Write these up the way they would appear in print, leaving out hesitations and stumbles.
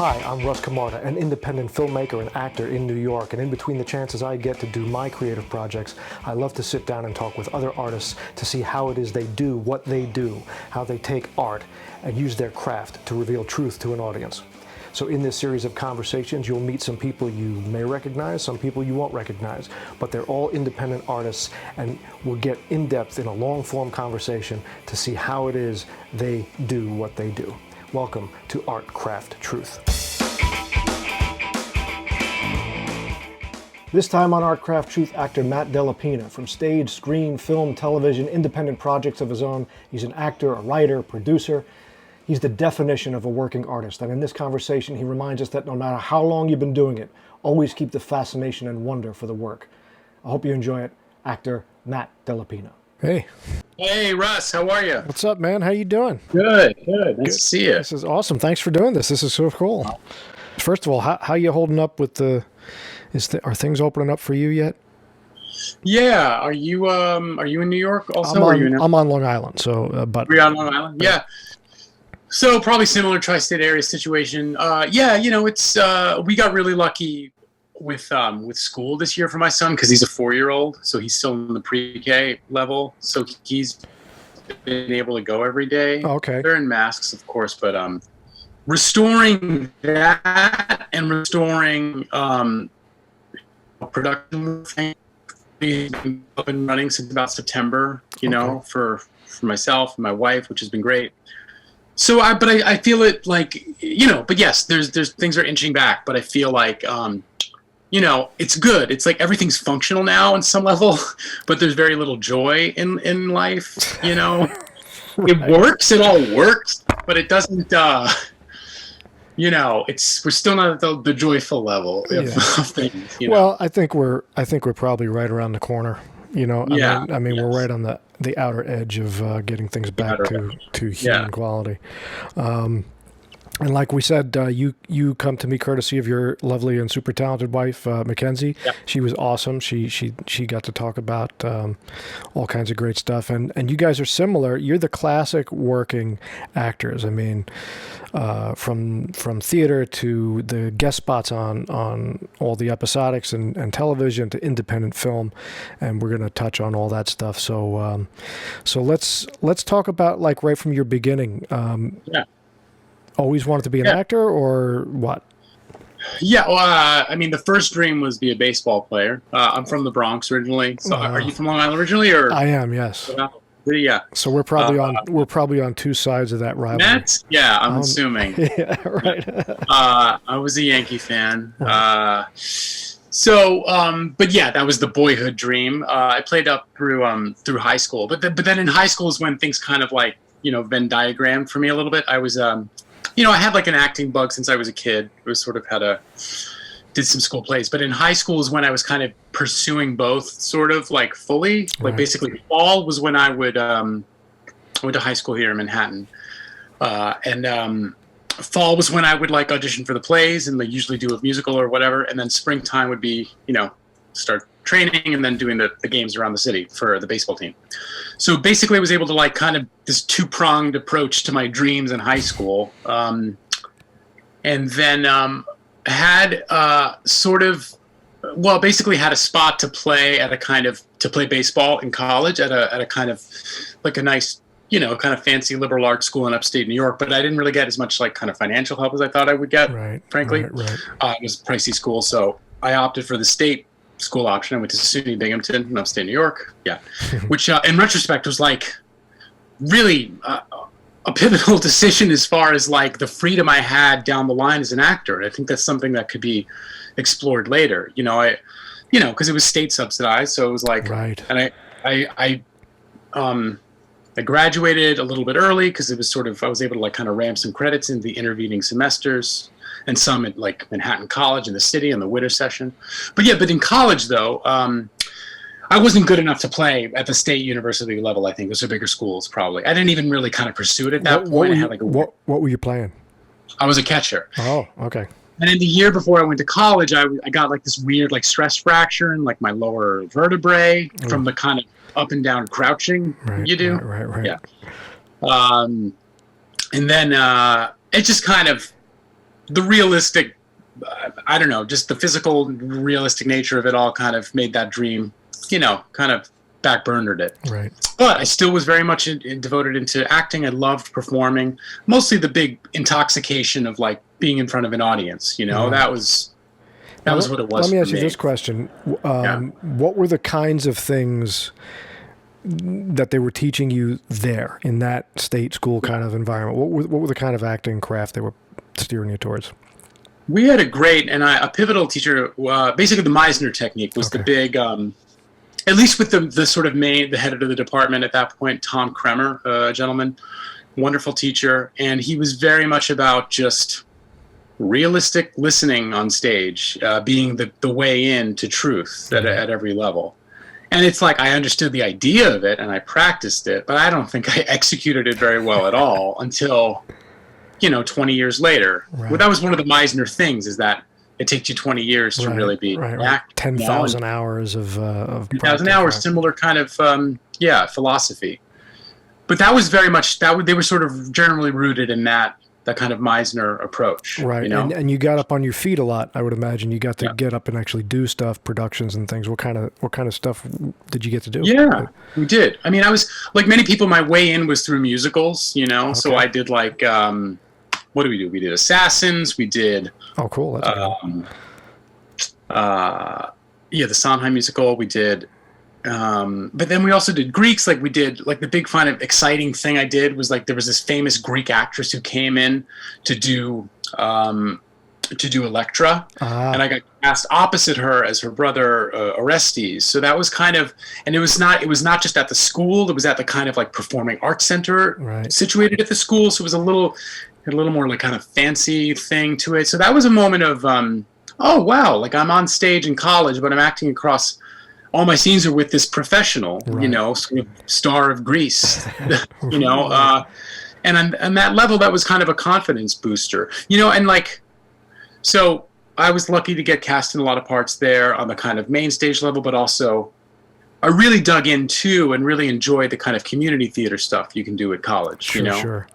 Hi, I'm Russ Camarda, an independent filmmaker and actor in New York, and in between the chances I get to do my creative projects, I love to sit down and talk with other artists to see how it is they do what they do, how they take art and use their craft to reveal truth to an audience. So in this series of conversations, you'll meet some people you may recognize, some people you won't recognize, but they're all independent artists, and we'll get in depth in a long-form conversation to see how it is they do what they do. Welcome to Art, Craft, Truth. This time on Art, Craft, Truth, actor Matt Dellapina. From stage, screen, film, television, independent projects of his own, he's an actor, a writer, producer. He's the definition of a working artist, and in this conversation he reminds us that no matter how long you've been doing it, always keep the fascination and wonder for the work. I hope you enjoy it. Actor Matt Dellapina. Hey. Hey, Russ, how are you? What's up, man? How you doing? Good. Nice to see you. This is awesome. Thanks for doing this. This is so cool. First of all, how you holding up with are things opening up for you yet? Yeah. Are you in New York also? I'm on Long Island, so but You're on Long Island? Yeah. So probably similar tri-state area situation. It's we got really lucky with school this year for my son because he's a 4-year-old, so he's still in the pre-K level. So he's been able to go every day. Okay. They're in masks, of course, but restoring that and restoring production we've been up and running since about September. For myself and my wife, which has been great. So I feel it like, but yes, there's things are inching back, but I feel like, it's good. It's like everything's functional now on some level, but there's very little joy in life, Right. It works, it all works, but it doesn't, we're still not at the joyful level of things, Well, I think we're probably right around the corner, Yeah. I mean, We're right on the outer edge of getting things back to human quality. And like we said, you come to me courtesy of your lovely and super talented wife, Mackenzie. Yeah. She was awesome. She got to talk about all kinds of great stuff. And you guys are similar. You're the classic working actors. I mean, from theater to the guest spots on all the episodics and television to independent film, and we're going to touch on all that stuff. So let's talk about like right from your beginning. Always wanted to be an actor, or what? Yeah, well, the first dream was be a baseball player. I'm from the Bronx originally. So, are you from Long Island originally, or? I am, yes. Yeah. So we're probably on two sides of that rivalry. I'm assuming. Yeah, right. I was a Yankee fan. But yeah, that was the boyhood dream. I played up through high school, but then in high school is when things kind of like Venn diagrammed for me a little bit. I was I had like an acting bug since I was a kid. It was sort of did some school plays, but in high school is when I was kind of pursuing both sort of like fully. Like basically fall was when I went to high school here in Manhattan. And fall was when I would like audition for the plays and they usually do a musical or whatever. And then springtime would be, start training and then doing the games around the city for the baseball team. So basically I was able to like kind of this two-pronged approach to my dreams in high school. And then had basically had a spot to play to play baseball in college at a kind of like a nice, kind of fancy liberal arts school in upstate New York, but I didn't really get as much like kind of financial help as I thought I would get, frankly. Right. It was a pricey school, so I opted for the state school option. I went to SUNY Binghamton in upstate New York, which in retrospect was like really a pivotal decision as far as like the freedom I had down the line as an actor. And I think that's something that could be explored later, because it was state subsidized, so it was like, and I graduated a little bit early because it was I was able to like kind of ramp some credits in the intervening semesters and some at like Manhattan College in the city in the winter session. But in college though, I wasn't good enough to play at the state university level. I think those are bigger schools probably. I didn't even really kind of pursue it at that point. What were you playing? I was a catcher. Oh, okay. And in the year before I went to college, I got like this weird like stress fracture in like my lower vertebrae from the kind of up and down crouching you do. Right. Yeah. And then it just kind of the realistic, I don't know, just the physical, realistic nature of it all kind of made that dream, kind of backburnered it. Right. But I still was very much devoted into acting. I loved performing, mostly the big intoxication of like being in front of an audience. That was what it was. Let me ask you me. this question: What were the kinds of things that they were teaching you there in that state school kind of environment? What were the kind of acting craft they were steering you towards? We had a great and a pivotal teacher. Basically, the Meisner technique was the big. At least with the sort of the head of the department at that point, Tom Kremer, a gentleman, wonderful teacher, and he was very much about just realistic listening on stage, being the way in to truth at every level. And it's like I understood the idea of it and I practiced it, but I don't think I executed it very well at all until 20 years later. Right. Well, that was one of the Meisner things, is that it takes you 20 years to really be an actor. 10,000 hours of 10,000 hours, similar kind of philosophy. But that was very much they were sort of generally rooted in that kind of Meisner approach. Right. And you got up on your feet a lot, I would imagine. You got to get up and actually do stuff, productions and things. What kind of stuff did you get to do? Yeah, we did. I mean, I was like many people, my way in was through musicals, so I did like what did we do? We did Assassins. We did. Oh, cool! That's the Sondheim musical. We did, but then we also did Greeks. Like we did, like the big fun of exciting thing I did was like there was this famous Greek actress who came in to do Electra, and I got cast opposite her as her brother Orestes. So that was kind of, and it was not just at the school. It was at the kind of like performing arts center situated at the school. So it was a little more like kind of fancy thing to it. So that was a moment of, oh wow, like I'm on stage in college, but I'm acting across. All my scenes are with this professional, sort of star of Greece, and on that level, that was kind of a confidence booster, and like. So I was lucky to get cast in a lot of parts there on the kind of main stage level, but also I really dug into and really enjoyed the kind of community theater stuff you can do at college. Sure.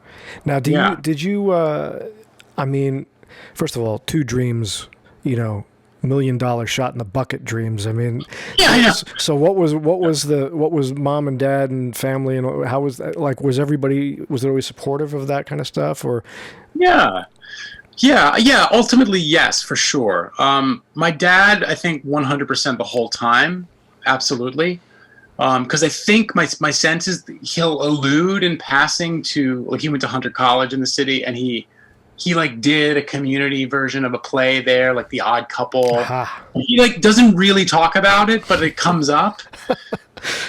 Now, did you? I mean, first of all, two dreams. $1 million shot in the bucket dreams. I mean, So what was mom and dad and family and how was that? Like, was it always supportive of that kind of stuff or? Yeah. Ultimately, yes, for sure. My dad, I think 100% the whole time. Absolutely. Because I think my sense is he'll allude in passing to, like, he went to Hunter College in the city and he like did a community version of a play there, like The Odd Couple. He like doesn't really talk about it, but it comes up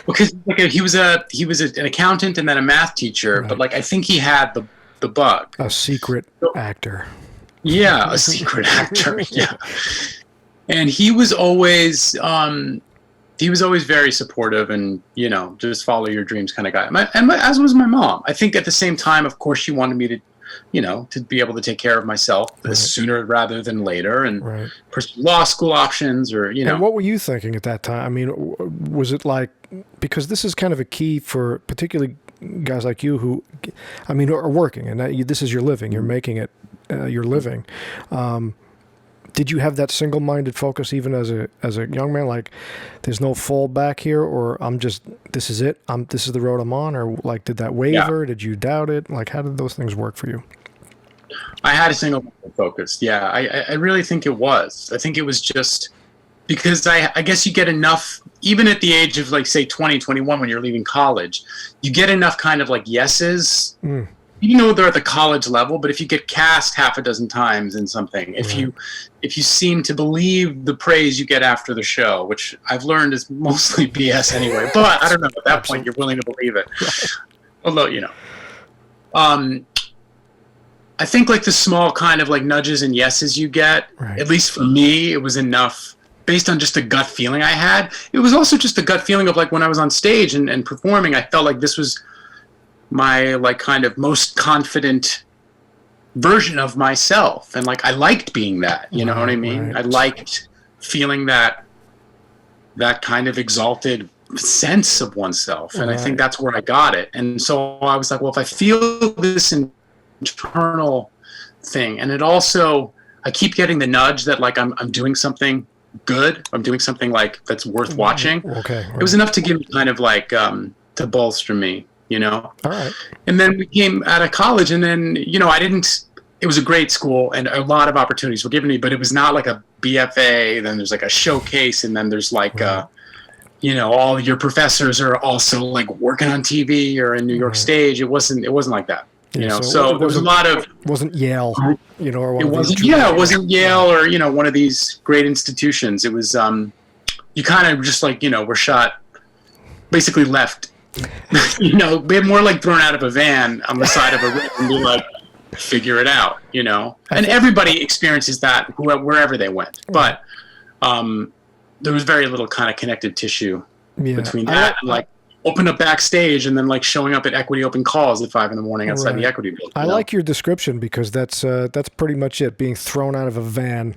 because like he was an accountant and then a math teacher, but like I think he had the bug. A secret actor. Yeah, a secret actor. Yeah, and he was always very supportive and just follow your dreams kind of guy. As was my mom. I think at the same time, of course, she wanted me to. To be able to take care of myself sooner rather than later and pursue law school options or. And what were you thinking at that time? I mean, was it like, because this is kind of a key for particularly guys like you who, I mean, are working and this is your living, you're making it your living. Did you have that single-minded focus even as a young man? Like, there's no fallback here, or this is it. This is the road I'm on, or like, did that waver? Yeah. Did you doubt it? Like, how did those things work for you? I had a single-minded focus. Yeah, I really think it was. I think it was just because I guess you get enough, even at the age of like say 20, 21 when you're leaving college, you get enough kind of like yeses. They're at the college level, but if you get cast half a dozen times in something, if you seem to believe the praise you get after the show, which I've learned is mostly BS anyway, but I don't know, at that point you're willing to believe it. Although, I think like the small kind of like nudges and yeses you get, at least for me, it was enough based on just a gut feeling I had. It was also just a gut feeling of like when I was on stage and performing, I felt like this was my like kind of most confident version of myself, and like I liked being that, you know what I mean? I liked feeling that kind of exalted sense of oneself, and I think that's where I got it. And so I was like, well, if I feel this internal thing, and it also I keep getting the nudge that like I'm doing something good. I'm doing something like that's worth watching. Okay. Right. It was enough to give me kind of like to bolster me, you know. All right. And then we came out of college, and then it was a great school, and a lot of opportunities were given me, but it was not like a BFA. Then there's like a showcase, and then there's like all your professors are also like working on TV or in New York Stage. It wasn't like that. You know, so there was a lot of wasn't Yale, or one it wasn't Yale or one of these great institutions. It was you kind of just like were shot, basically left, more like thrown out of a van on the side of a road and be like, figure it out, and everybody experiences that wherever they went, but there was very little kind of connective tissue between that and like open up backstage and then like showing up at Equity open calls at 5 a.m. outside the Equity building. I like your description because that's pretty much it, being thrown out of a van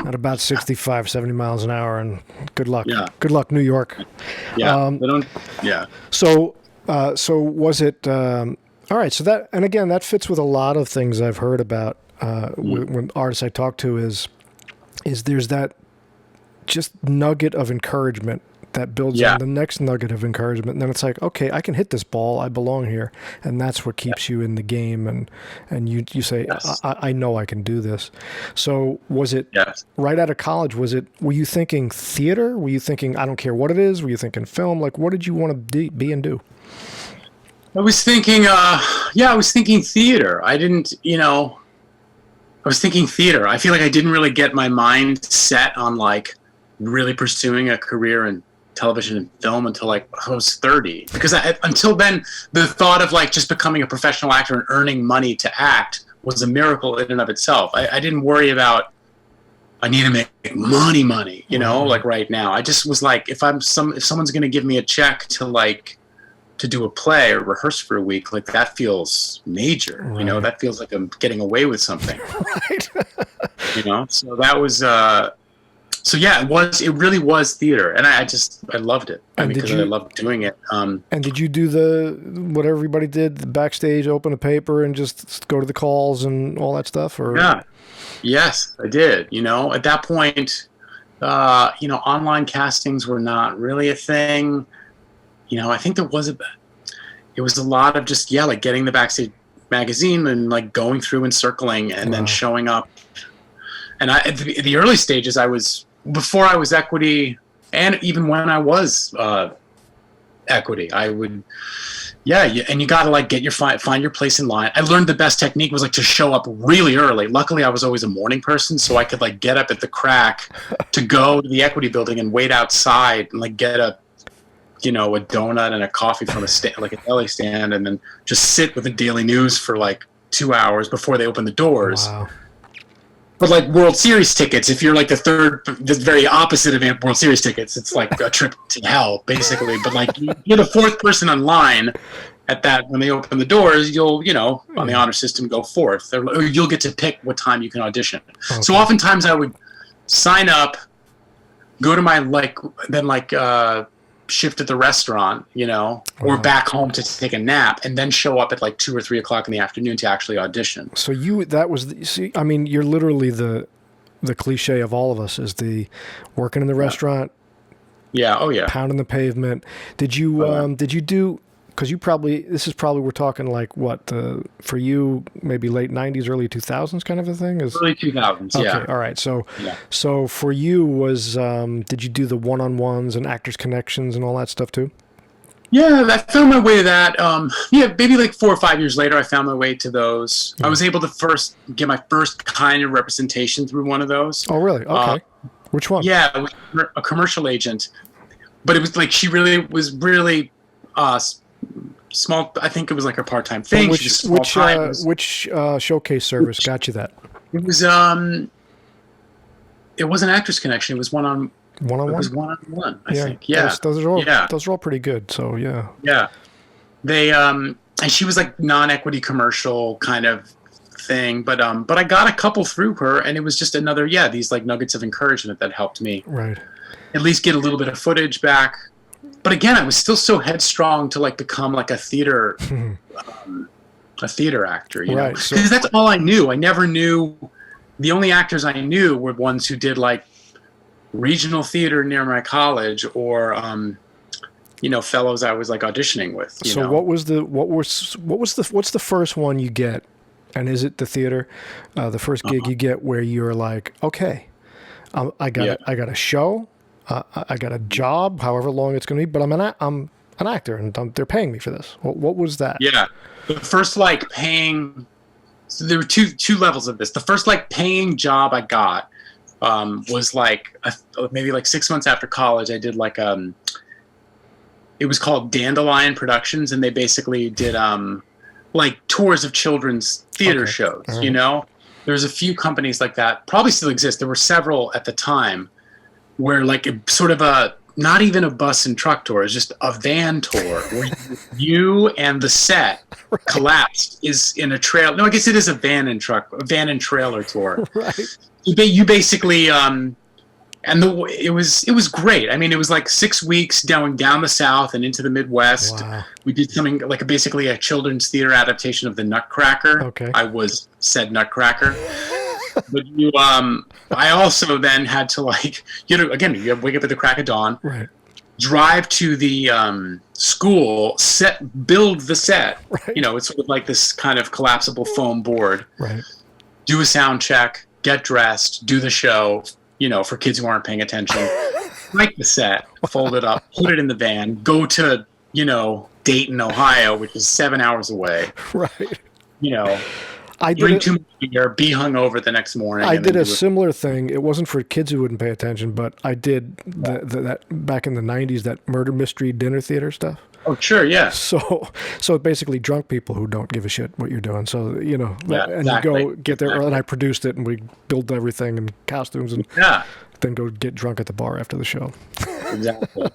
at about 65, 70 miles an hour, and good luck. Yeah. Good luck, New York. Yeah. So was it, all right. So that, and again, that fits with a lot of things I've heard about when artists I talk to is there's that just nugget of encouragement that builds on the next nugget of encouragement. And then it's like, okay, I can hit this ball. I belong here. And that's what keeps you in the game. And you say, I know I can do this. So was it right out of college? Were you thinking theater? Were you thinking, I don't care what it is? Were you thinking film? Like, what did you want to be and do? I was thinking, I was thinking theater. I was thinking theater. I feel like I didn't really get my mind set on like really pursuing a career in television and film until like I was 30, because until then the thought of like just becoming a professional actor and earning money to act was a miracle in and of itself. I didn't worry about I need to make money, like right now. I just was like, if someone's going to give me a check to do a play or rehearse for a week, like that feels major, that feels like I'm getting away with something. Right. So that was it really was theater, and I loved it. Because I loved doing it. And did you do what everybody did, the backstage, open a paper and just go to the calls and all that stuff? Or yes, I did. At that point, online castings were not really a thing. I think it was a lot of just like getting the Backstage magazine and like going through and circling and then showing up. And at the early stages, before I was Equity, and even when I was Equity, I would, and you got to like find your place in line. I learned the best technique was like to show up really early. Luckily, I was always a morning person, so I could like get up at the crack to go to the Equity building and wait outside and like get a donut and a coffee from a stand, like a deli stand, and then just sit with the Daily News for like 2 hours before they open the doors. Wow. But like World Series tickets, if you're like the very opposite of World Series tickets, it's like a trip to hell, basically. But like you're the fourth person online at that when they open the doors, you'll on the honor system go fourth, or you'll get to pick what time you can audition. Okay. So oftentimes I would sign up, go to my shift at the restaurant, or back home to take a nap, and then show up at like 2 or 3 o'clock in the afternoon to actually audition. So you're literally the cliche of all of us is the working in the restaurant. Yeah. Oh yeah. Pounding the pavement. Did you do, because this is probably, we're talking like what, for you, maybe late 90s, early 2000s kind of a thing? Early 2000s, yeah. Okay, all right. So for you did you do the one-on-ones and Actors Connections and all that stuff too? Yeah, I found my way to that. Maybe like 4 or 5 years later, I found my way to those. I was able to get my first kind of representation through one of those. Oh, really? Okay. Which one? Yeah, it was a commercial agent. But it was like, she really was really... small. I think it was like a part-time thing. Which showcase service got you that? It was it wasn't Actors Connection. It was one-on-one. It was one-on-one. I think. Yeah. Those are all pretty good. So yeah. Yeah. They and she was like non-equity commercial kind of thing, but I got a couple through her, and it was just another these like nuggets of encouragement that helped me at least get a little bit of footage back. But again, I was still so headstrong to like become like a theater actor, you know, because that's all I knew. I never knew the only actors I knew were ones who did like regional theater near my college, or fellows I was like auditioning with. So what's the first one you get, and is it the theater, the first gig you get where you're like, okay, I got a show, I got a job, however long it's going to be, but I'm an actor and they're paying me for this. What was that? Yeah, the first like paying. So there were two levels of this. The first like paying job I got was like maybe like 6 months after college. I did like it was called Dandelion Productions, and they basically did like tours of children's theater shows. Right. There's a few companies like that, probably still exist. There were several at the time where like sort of not even a bus and truck tour, it's just a van tour where you and the set collapsed is in a trail. No, I guess it is a van and trailer tour. Right. You basically, it was great. I mean, it was like 6 weeks going down the South and into the Midwest. Wow. We did something like basically a children's theater adaptation of The Nutcracker. Okay. I was said Nutcracker. But I also then had to like, you wake up at the crack of dawn, right? Drive to the school, build the set. Right. It's sort of like this kind of collapsible foam board. Right. Do a sound check, get dressed, do the show. For kids who aren't paying attention, write the set, fold it up, put it in the van, go to Dayton, Ohio, which is 7 hours away. Right. I drink too much beer, be hungover the next morning. I did a similar thing. It wasn't for kids who wouldn't pay attention, but I did that back in the 90s, that murder mystery dinner theater stuff. Oh, sure, yeah. So basically drunk people who don't give a shit what you're doing. So, and exactly. you go get there early, and I produced it, and we built everything and costumes, and then go get drunk at the bar after the show. Exactly.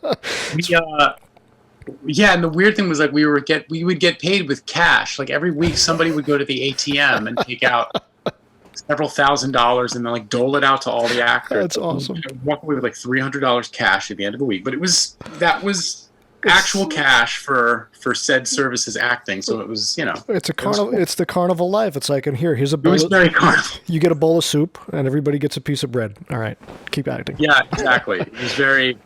And the weird thing was like we would get paid with cash. Like every week somebody would go to the ATM and take out several $1,000s and then like dole it out to all the actors. That's awesome. Walk away with like $300 cash at the end of the week. But that was actual cash for said services acting. So it was, it's a carnival. It's the carnival life. It's like, and here's a bowl. It was very carnival. You get a bowl of soup and everybody gets a piece of bread. All right, keep acting. Yeah, exactly. It was very,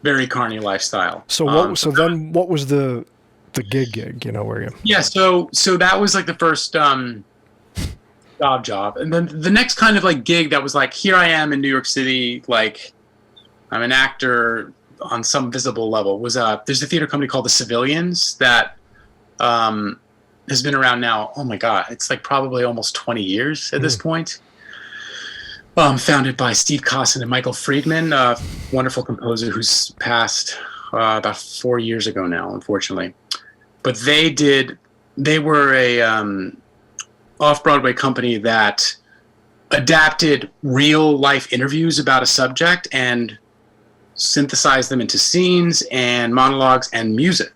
very carny lifestyle. So then what was the gig, where you? Yeah, so that was like the first job. And then the next kind of like gig that was like, here I am in New York City, like I'm an actor on some visible level, was there's a theater company called The Civilians that has been around now, oh my God, it's like probably almost 20 years at this point. Founded by Steve Cossin and Michael Friedman, a wonderful composer who's passed about 4 years ago now, unfortunately. But they were a off-Broadway company that adapted real life interviews about a subject and synthesized them into scenes and monologues and music.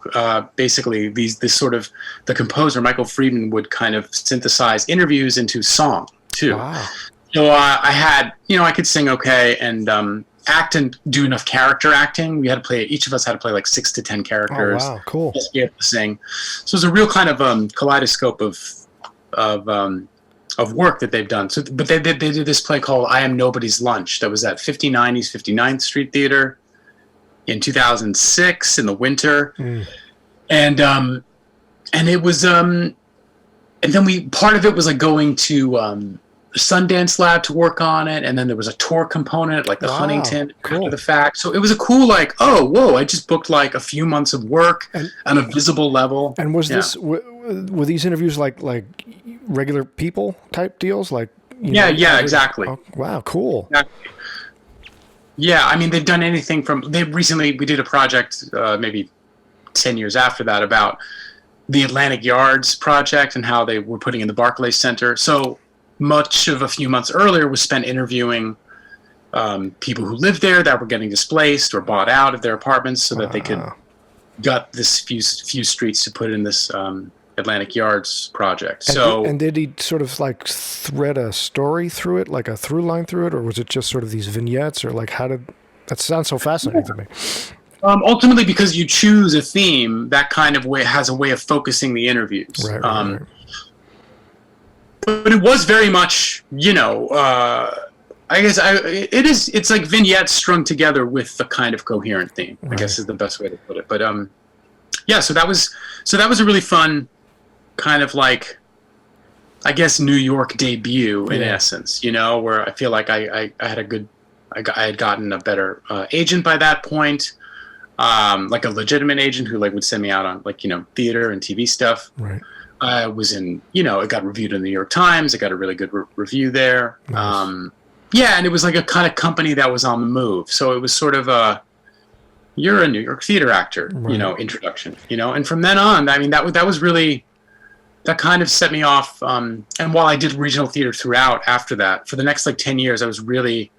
Basically, the composer Michael Friedman would kind of synthesize interviews into song too. Wow. So I had, I could sing okay and act and do enough character acting. Each of us had to play like 6 to 10 characters. Oh wow, cool. Just be able to sing. So it was a real kind of kaleidoscope of work that they've done. So, but they did this play called I Am Nobody's Lunch that was at 59 East 59th Street Theater in 2006 in the winter. And it was and then part of it was like going to Sundance Lab to work on it, and then there was a tour component like the Huntington after the fact. So it was a cool like, oh whoa, I just booked like a few months of work on a visible level. And was this were these interviews like regular people type deals, like exactly. Oh, wow, cool. Exactly. Yeah, I mean they've done anything from we did a project maybe 10 years after that about the Atlantic Yards project and how they were putting in the Barclays Center. So much of a few months earlier was spent interviewing people who lived there that were getting displaced or bought out of their apartments so that they could gut this few streets to put in this Atlantic Yards project. And did he sort of like thread a story through it, like a through line through it, or was it just sort of these vignettes, or like that sounds so fascinating to me. Ultimately, because you choose a theme, that kind of way has a way of focusing the interviews. Right. but it was very much, I guess it's like vignettes strung together with the kind of coherent theme, I guess is the best way to put it. But yeah, so that was a really fun kind of like, I guess, New York debut in essence, where I feel like I had gotten a better agent by that point, like a legitimate agent who like would send me out on like, theater and TV stuff. Right. I was in, it got reviewed in the New York Times. It got a really good review there. Nice. Yeah, and it was like a kind of company that was on the move. So it was sort of you're a New York theater actor, introduction, and from then on, I mean, that was really, that kind of set me off. And while I did regional theater throughout after that, for the next like 10 years, I was really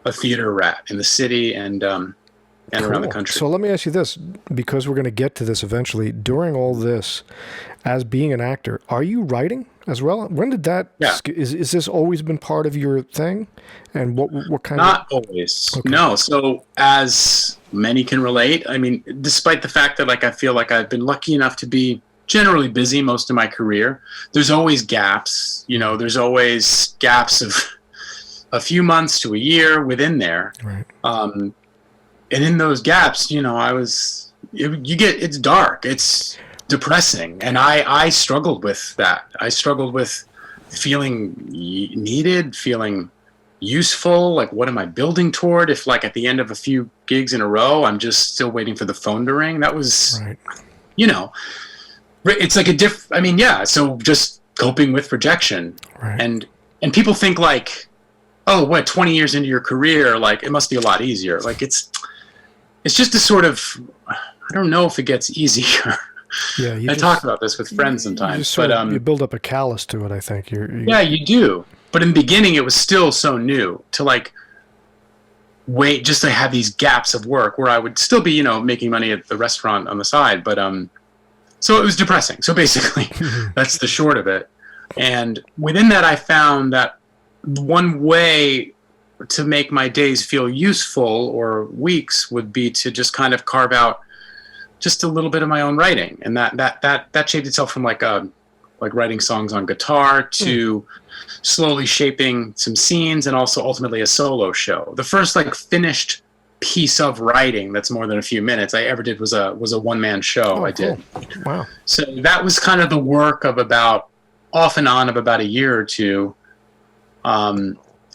a theater rat in the city and around the country. So let me ask you this, because we're going to get to this eventually. During all this, as being an actor, are you writing as well? When did that? Yeah. Is this always been part of your thing? And what kind Not always. Okay. No. So as many can relate, I mean, despite the fact that like I feel like I've been lucky enough to be generally busy most of my career, there's always gaps. There's always gaps of a few months to a year within there. Right. And in those gaps, it's dark, it's depressing. And I struggled with that. I struggled with feeling needed, feeling useful. Like, what am I building toward? If like at the end of a few gigs in a row, I'm just still waiting for the phone to ring. That was, it's like so just coping with rejection. Right. And people think like, oh, what, 20 years into your career, like it must be a lot easier. Like it's just a sort of, I don't know if it gets easier. Yeah, I talk about this with friends sometimes, you build up a callus to it. I think yeah, you do. But in the beginning, it was still so new to like wait just to have these gaps of work where I would still be, making money at the restaurant on the side. But so it was depressing. So basically, that's the short of it. And within that, I found that one way to make my days feel useful or weeks would be to just kind of carve out just a little bit of my own writing. And that shaped itself from like writing songs on guitar to slowly shaping some scenes and also ultimately a solo show. The first like finished piece of writing that's more than a few minutes I ever did was a one-man show. I did. Wow. So that was kind of the work of off and on about a year or two.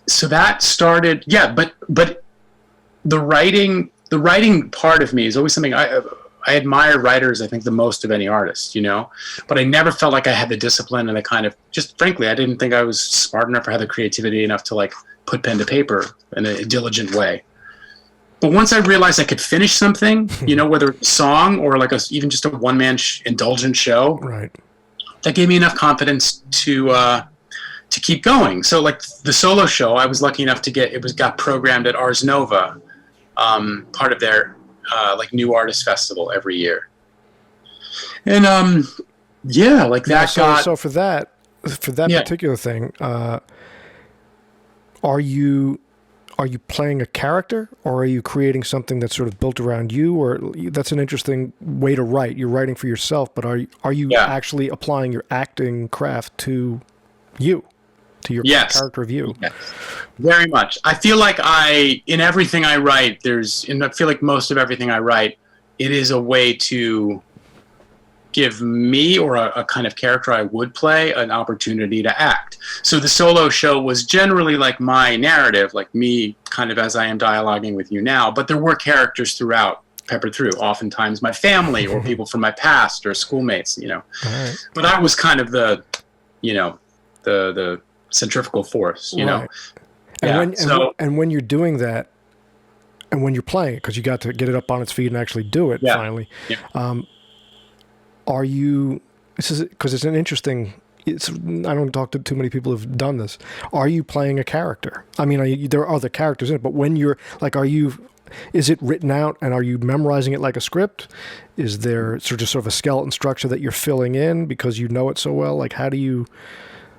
So that started, but the writing part of me is always something I admire writers, I think, the most of any artist, but I never felt like I had the discipline and the kind of, just frankly, I didn't think I was smart enough or had the creativity enough to like put pen to paper in a diligent way. But once I realized I could finish something, whether it's a song or like even just a one-man indulgent show, right, that gave me enough confidence to keep going. So like the solo show, I was lucky enough to got programmed at Ars Nova, part of their like New Artist Festival every year. And so for that particular thing, are you playing a character, or are you creating something that's sort of built around you? Or that's an interesting way to write. You're writing for yourself, but are you actually applying your acting craft to you, to your character of you? Yes, very much. I feel like in everything I write, I feel like most of everything I write, it is a way to give me or a kind of character I would play an opportunity to act. So the solo show was generally like my narrative, like me kind of as I am dialoguing with you now, but there were characters throughout, peppered through, oftentimes my family or people from my past or schoolmates, Right. But I was kind of the centrifugal force, Right. And when you're doing that, and when you're playing it, because you got to get it up on its feet and actually do it finally, are you? This is because it's an interesting. I don't talk to too many people who've done this. Are you playing a character? I mean, there are other characters in it, but when you're like, is it written out and are you memorizing it like a script? Is there sort of a skeleton structure that you're filling in because you know it so well? Like, how do you?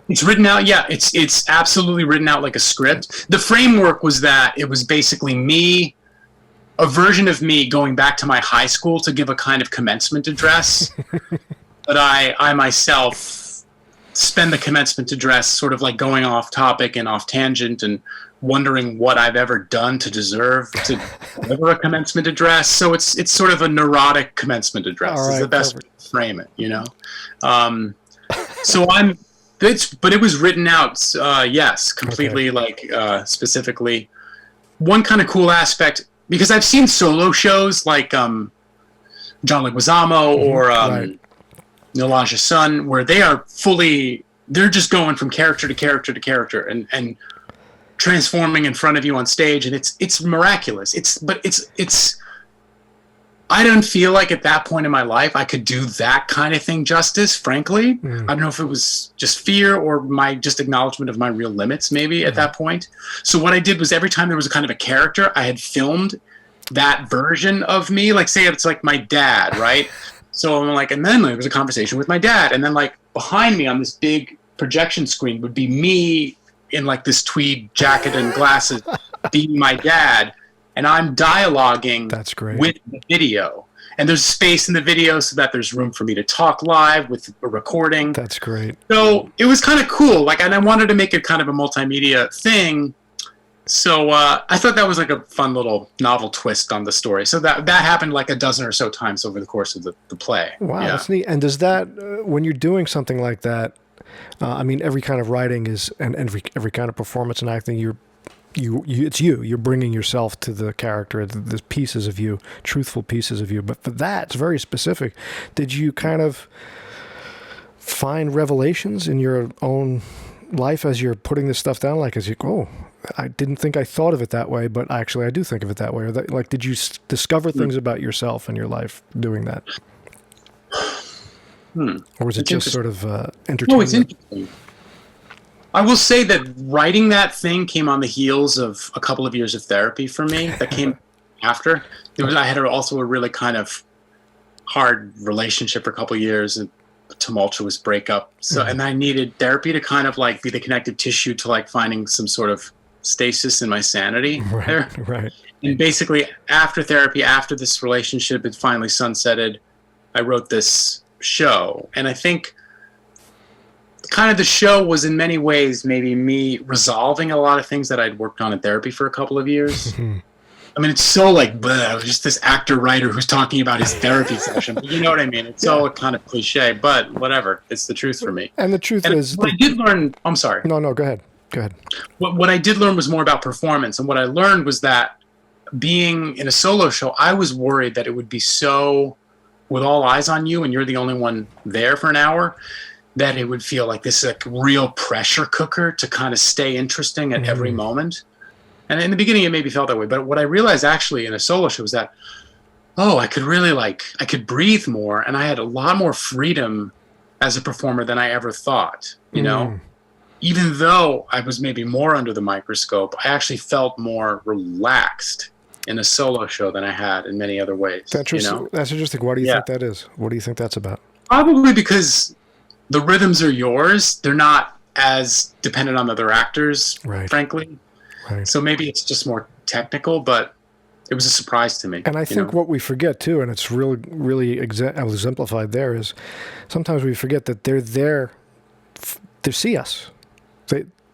It's written out. Yeah, it's absolutely written out like a script. The framework was that it was basically me, a version of me going back to my high school to give a kind of commencement address. But I myself spend the commencement address sort of like going off topic and off tangent and wondering what I've ever done to deserve to deliver a commencement address. So it's sort of a neurotic commencement address. Is the best way to frame it, you know? But it was written out, yes, completely, specifically. One kind of cool aspect, because I've seen solo shows like John Leguizamo or Nolaja's Son, where they're just going from character to character to character and transforming in front of you on stage, and it's miraculous. I don't feel like at that point in my life I could do that kind of thing justice, frankly. I don't know if it was just fear or my just acknowledgement of my real limits maybe at that point. So what I did was every time there was a kind of a character, I had filmed that version of me. Like say it's like my dad, right? So I'm like, and then there was a conversation with my dad. And then like behind me on this big projection screen would be me in like this tweed jacket and glasses being my dad. And I'm dialoguing with the video. And there's space in the video so that there's room for me to talk live with a recording. That's great. So it was kind of cool. Like, and I wanted to make it kind of a multimedia thing. So I thought that was like a fun little novel twist on the story. So that happened like a dozen or so times over the course of the play. Wow, that's neat. And does that, when you're doing something like that, I mean, every kind of writing is, and every kind of performance and acting, you're bringing yourself to the character, the pieces of you, truthful pieces of you. But for that, it's very specific. Did you kind of find revelations in your own life as you're putting this stuff down? Like, as you go, I didn't think I thought of it that way, but actually I do think of it that way. Or that, like, did you discover things about yourself and your life doing that? Or was it just sort of entertainment? No, it's interesting. I will say that writing that thing came on the heels of a couple of years of therapy for me. That came after. I had also a really kind of hard relationship for a couple of years, and a tumultuous breakup. So, and I needed therapy to kind of like be the connective tissue to like finding some sort of stasis in my sanity there. Right. And basically, after therapy, after this relationship had finally sunsetted, I wrote this show, and I think kind of the show was in many ways maybe me resolving a lot of things that I'd worked on in therapy for a couple of years. I mean, it's so like, just this actor-writer who's talking about his therapy session. You know what I mean? It's so kind of cliche, but whatever. It's the truth for me. And the truth is... What I did learn... I'm sorry. No, go ahead. Go ahead. What I did learn was more about performance. And what I learned was that being in a solo show, I was worried that it would be so with all eyes on you and you're the only one there for an hour, that it would feel like this like real pressure cooker to kind of stay interesting at every moment. And in the beginning, it maybe felt that way. But what I realized actually in a solo show was that, I could really I could breathe more, and I had a lot more freedom as a performer than I ever thought, you know? Even though I was maybe more under the microscope, I actually felt more relaxed in a solo show than I had in many other ways. That's interesting. Why do you think that is? What do you think that's about? Probably because the rhythms are yours. They're not as dependent on other actors, frankly. Right. So maybe it's just more technical, but it was a surprise to me. And I think what we forget too, and it's really exemplified there, is sometimes we forget that they're there to see us.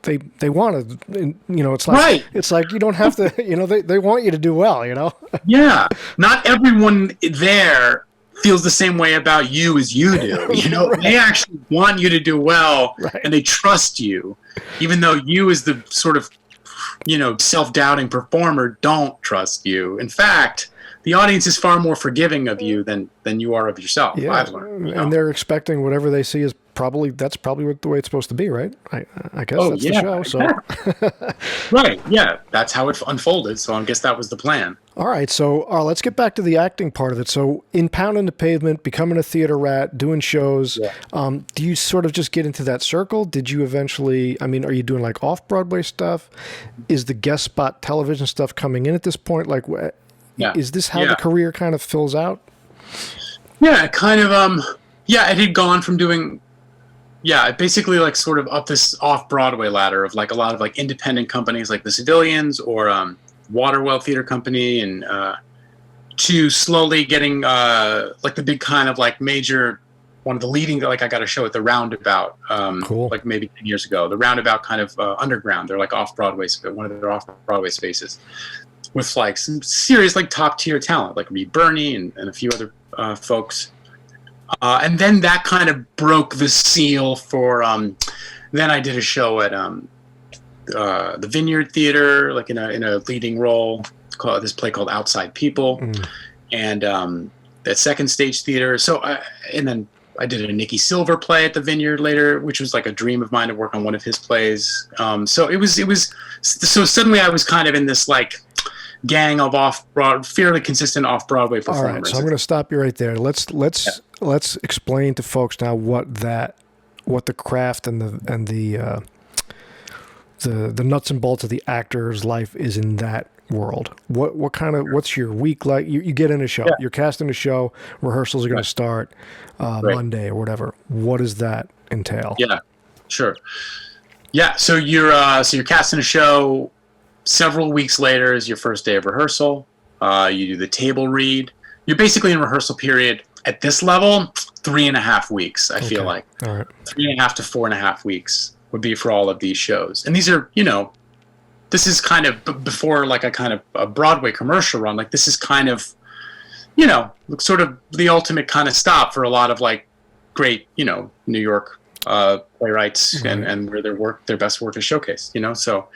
They want to, it's like it's like you don't have to, they want you to do well, Yeah, not everyone there feels the same way about you as you do. They actually want you to do well, and they trust you, even though you as the sort of self-doubting performer don't trust you. In fact, the audience is far more forgiving of you than you are of yourself. Yeah, I've learned, and they're expecting whatever they see is probably the way it's supposed to be, right? I guess that's the show. Exactly. So right, yeah, that's how it unfolded. So I guess that was the plan. All right, so let's get back to the acting part of it. So in Pounding the Pavement, becoming a theater rat, doing shows, do you sort of just get into that circle? Did you eventually, are you doing like off-Broadway stuff? Is the guest spot television stuff coming in at this point? Like, is this how the career kind of fills out? Yeah, kind of, it had gone from doing... basically like sort of up this off-Broadway ladder of like a lot of like independent companies like the Civilians or Waterwell Theater Company, and to slowly getting like the big kind of like major one of the leading, like I got a show at the Roundabout, Cool. like maybe 10 years ago. The Roundabout kind of underground. They're like Off-Broadway, one of their Off-Broadway spaces with like some serious like top tier talent, like Reed Birney and a few other folks. And then that kind of broke the seal for, then I did a show at the Vineyard Theater, like in a leading role, called this play called Outside People. And at Second Stage Theater. So, and then I did a Nikki Silver play at the Vineyard later, which was like a dream of mine to work on one of his plays. So it was, so suddenly I was kind of in this like gang of fairly consistent off-Broadway performers. All right, so I'm going to stop you right there. Let's explain to folks now what the craft and the nuts and bolts of the actor's life is in that world. What's your week like? You get in a show, you're casting a show, rehearsals are going to start Monday or whatever. What does that entail? Yeah, sure. Yeah, so you're casting a show. Several weeks later is your first day of rehearsal. You do the table read. You're basically in rehearsal period at this level 3.5 weeks. I feel like all right. 3.5 to 4.5 weeks would be for all of these shows. And these are, this is kind of before like a Broadway commercial run. Like this is kind of, sort of the ultimate kind of stop for a lot of like great, New York playwrights and where their best work is showcased. So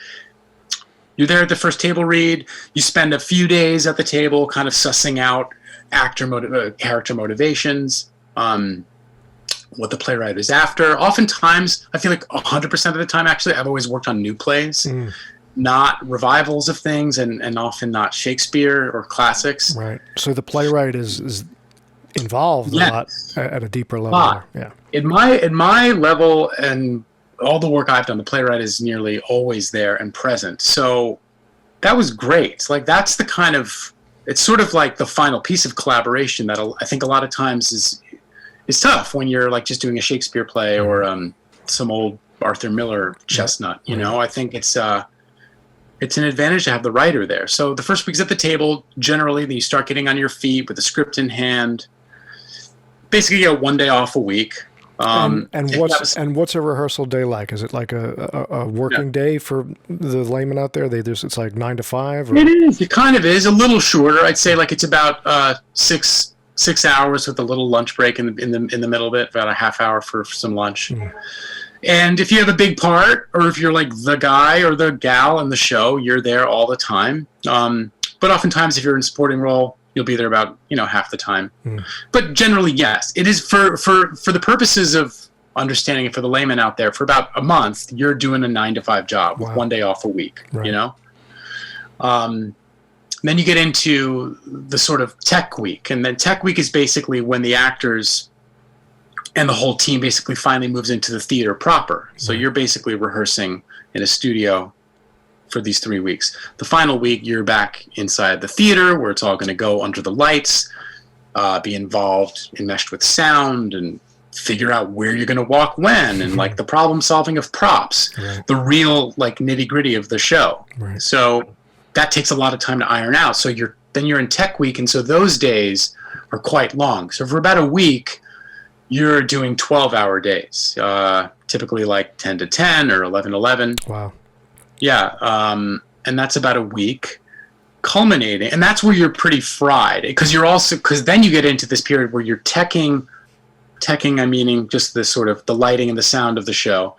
you're there at the first table read. You spend a few days at the table, kind of sussing out character motivations, what the playwright is after. Oftentimes, I feel like 100% of the time, actually, I've always worked on new plays, not revivals of things, and often not Shakespeare or classics. Right. So the playwright is involved a lot at a deeper level. Yeah. In my level and all the work I've done, the playwright is nearly always there and present. So that was great. Like that's the kind of, it's sort of like the final piece of collaboration that I think a lot of times is tough when you're like just doing a Shakespeare play or some old Arthur Miller chestnut. I think it's an advantage to have the writer there. So the first week's at the table. Generally, then you start getting on your feet with the script in hand. Basically, you get 1 day off a week. And what's a rehearsal day like? Is it like a working day for the layman out there? It's like 9 to 5? Or? It is. It kind of is a little shorter. I'd say like it's about 6 hours with a little lunch break in the middle of it, about a half hour for some lunch. And if you have a big part, or if you're like the guy or the gal in the show, you're there all the time. But oftentimes, if you're in a supporting role, you'll be there about half the time. But generally, yes, it is for the purposes of understanding it for the layman out there. For about a month, you're doing a 9 to 5 job with 1 day off a week. Right. Then you get into the sort of tech week, and then tech week is basically when the actors and the whole team basically finally moves into the theater proper. So you're basically rehearsing in a studio for these 3 weeks. The final week, you're back inside the theater where it's all going to go under the lights, be involved, enmeshed with sound, and figure out where you're going to walk when, and like the problem solving of props, the real like nitty gritty of the show. Right. So that takes a lot of time to iron out. So you're in tech week, and so those days are quite long. So for about a week, you're doing 12-hour days, typically like 10 to 10 or 11 to 11. Wow. Yeah, and that's about a week, culminating, and that's where you're pretty fried, because then you get into this period where you're teching, I meaning just the sort of the lighting and the sound of the show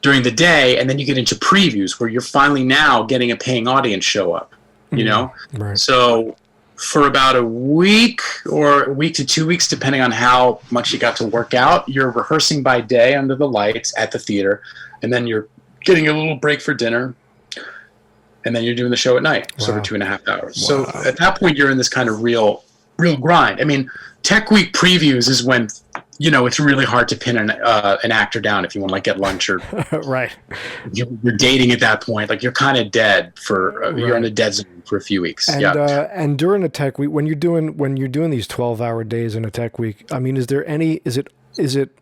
during the day, and then you get into previews where you're finally now getting a paying audience show up, Right. So for about a week or a week to 2 weeks, depending on how much you got to work out, you're rehearsing by day under the lights at the theater, and then you're getting a little break for dinner, and then you're doing the show at night. So for 2.5 hours. So at that point, you're in this kind of real grind. I mean, Tech Week previews is when it's really hard to pin an actor down if you want to like get lunch or right. You're dating at that point. Like you're kind of dead for you're in a dead zone for a few weeks. And and during a Tech Week, when you're doing these 12-hour days in a Tech Week, I mean,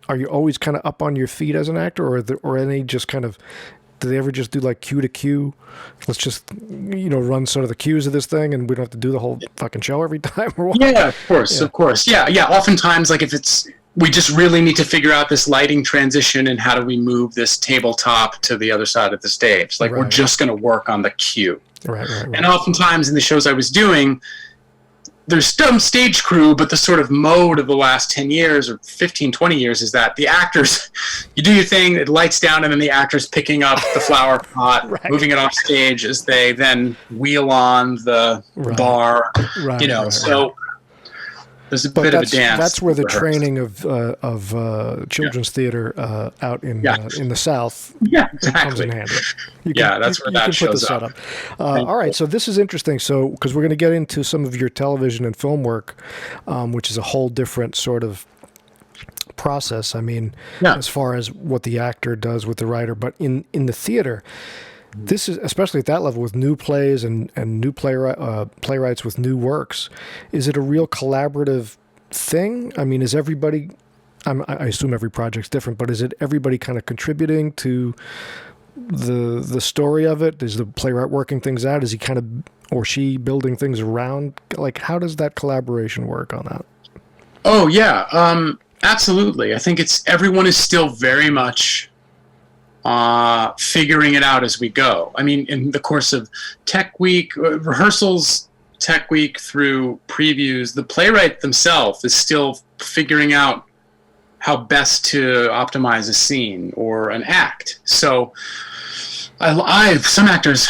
are you always kind of up on your feet as an actor, or any just kind of, do they ever just do like cue to cue? Let's just, run sort of the cues of this thing, and we don't have to do the whole fucking show every time, or what? Yeah, of course. Yeah. Oftentimes, like if it's we just really need to figure out this lighting transition and how do we move this tabletop to the other side of the stage. Like, we're just going to work on the cue. Right. And oftentimes in the shows I was doing, there's some stage crew, but the sort of mode of the last 10 years or 15, 20 years is that the actors, you do your thing, it lights down, and then the actor's picking up the flower pot, moving it off stage as they then wheel on the bar, so there's a bit of a dance. That's where the training of children's theater out in the South comes in handy. That's where that shows up. All right, so this is interesting. So, because we're going to get into some of your television and film work, which is a whole different sort of process. I mean, as far as what the actor does with the writer, but in the theater, this is, especially at that level, with new plays and new playwrights with new works, is it a real collaborative thing? I mean, is everybody, I assume every project's different, but is it everybody kind of contributing to the story of it? Is the playwright working things out? Is he kind of, or she, building things around? Like, how does that collaboration work on that? Oh, yeah, absolutely. I think everyone is still very much figuring it out as we go. I mean, in the course of Tech Week, rehearsals, Tech Week through previews, the playwright themselves is still figuring out how best to optimize a scene or an act. So some actors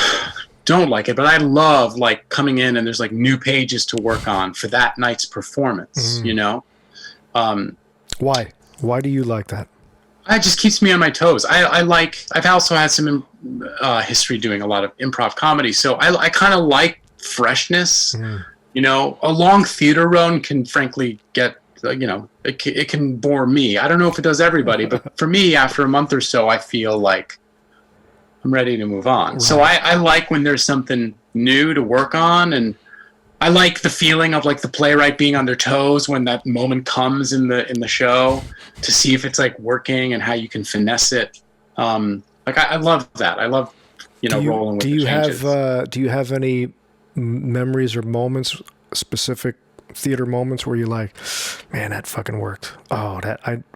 don't like it, but I love like coming in and there's like new pages to work on for that night's performance, you know? Why? Why do you like that? It just keeps me on my toes. I've also had some history doing a lot of improv comedy, so I kind of like freshness. You know, a long theater run can frankly get, it can bore me. I don't know if it does everybody, but for me, after a month or so, I feel like I'm ready to move on. Right. So I like when there's something new to work on, and I like the feeling of like the playwright being on their toes when that moment comes in the show to see if it's like working and how you can finesse it. Like I love that. I love rolling with the changes. Do you have any memories or moments, specific theater moments where you're like, man, that fucking worked. Oh,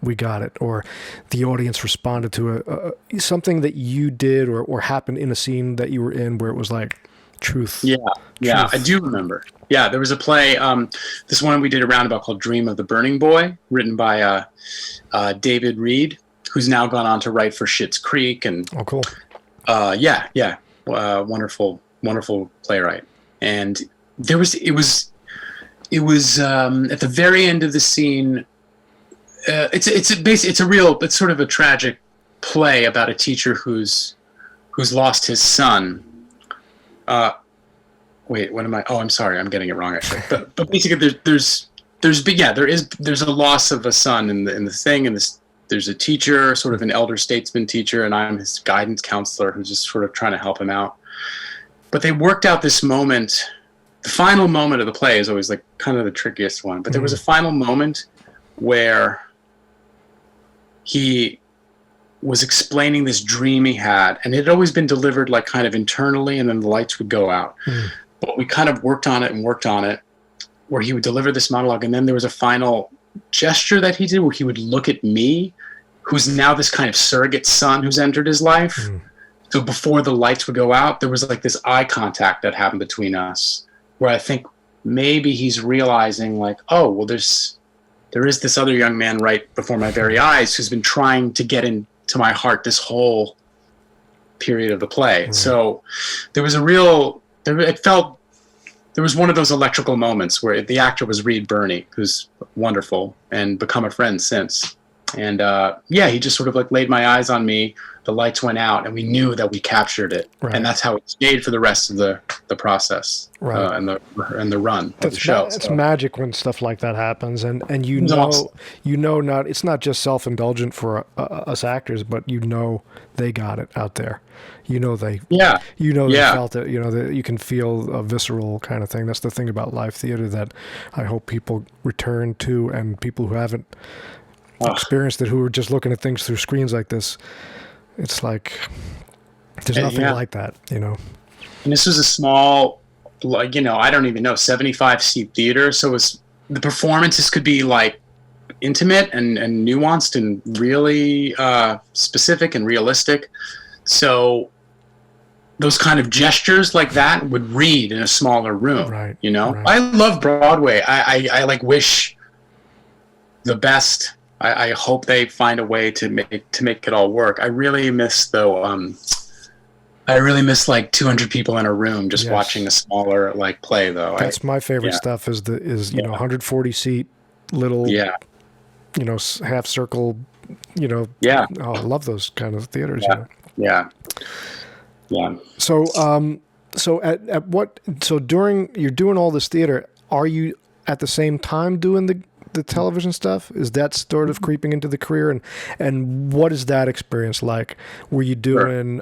we got it. Or the audience responded to something that you did or happened in a scene that you were in where it was like, truth. Yeah, I do remember. Yeah, there was a play, this one we did a roundabout called Dream of the Burning Boy, written by David Reed, who's now gone on to write for Schitt's Creek. And oh, cool. Wonderful playwright. And it was at the very end of the scene. It's sort of a tragic play about a teacher who's lost his son. Wait, what am I? Oh, I'm sorry, I'm getting it wrong actually. But basically, there's a loss of a son in the thing, and there's a teacher, sort of an elder statesman teacher, and I'm his guidance counselor who's just sort of trying to help him out. But they worked out this moment. The final moment of the play is always like kind of the trickiest one. But there was a final moment where he was explaining this dream he had, and it had always been delivered like kind of internally, and then the lights would go out. But we kind of worked on it, where he would deliver this monologue, and then there was a final gesture that he did where he would look at me, who's now this kind of surrogate son who's entered his life. So before the lights would go out, there was like this eye contact that happened between us, where I think maybe he's realizing like, oh, well, there is this other young man right before my very eyes who's been trying to get into my heart this whole period of the play. So there was there was one of those electrical moments where the actor was Reed Birney, who's wonderful and become a friend since. And he just sort of like laid my eyes on me. The lights went out, and we knew that we captured it, and that's how it stayed for the rest of the process and the run of the show. It's magic when stuff like that happens, and not it's not just self-indulgent for us actors, but they got it out there. They felt it. That you can feel a visceral kind of thing. That's the thing about live theater that I hope people return to, and people who haven't experienced it, who are just looking at things through screens like this. It's like there's nothing like that, And this was a small, I don't even know, 75-seat theater. So the performances could be like intimate and nuanced and really specific and realistic. So those kind of gestures like that would read in a smaller room. Right. You know, Right. I love Broadway. I like wish the best. I hope they find a way to make it all work. I really miss though. I really miss like 200 people in a room just Yes. watching a smaller like play though. That's my favorite stuff is you know, 140 seat little, you know, half circle, you know. Yeah. Oh, I love those kind of theaters. Yeah. You know? Yeah. Yeah. So, so during you're doing all this theater, are you at the same time doing the television stuff? Is that sort of creeping into the career? And what is that experience like? Were you doing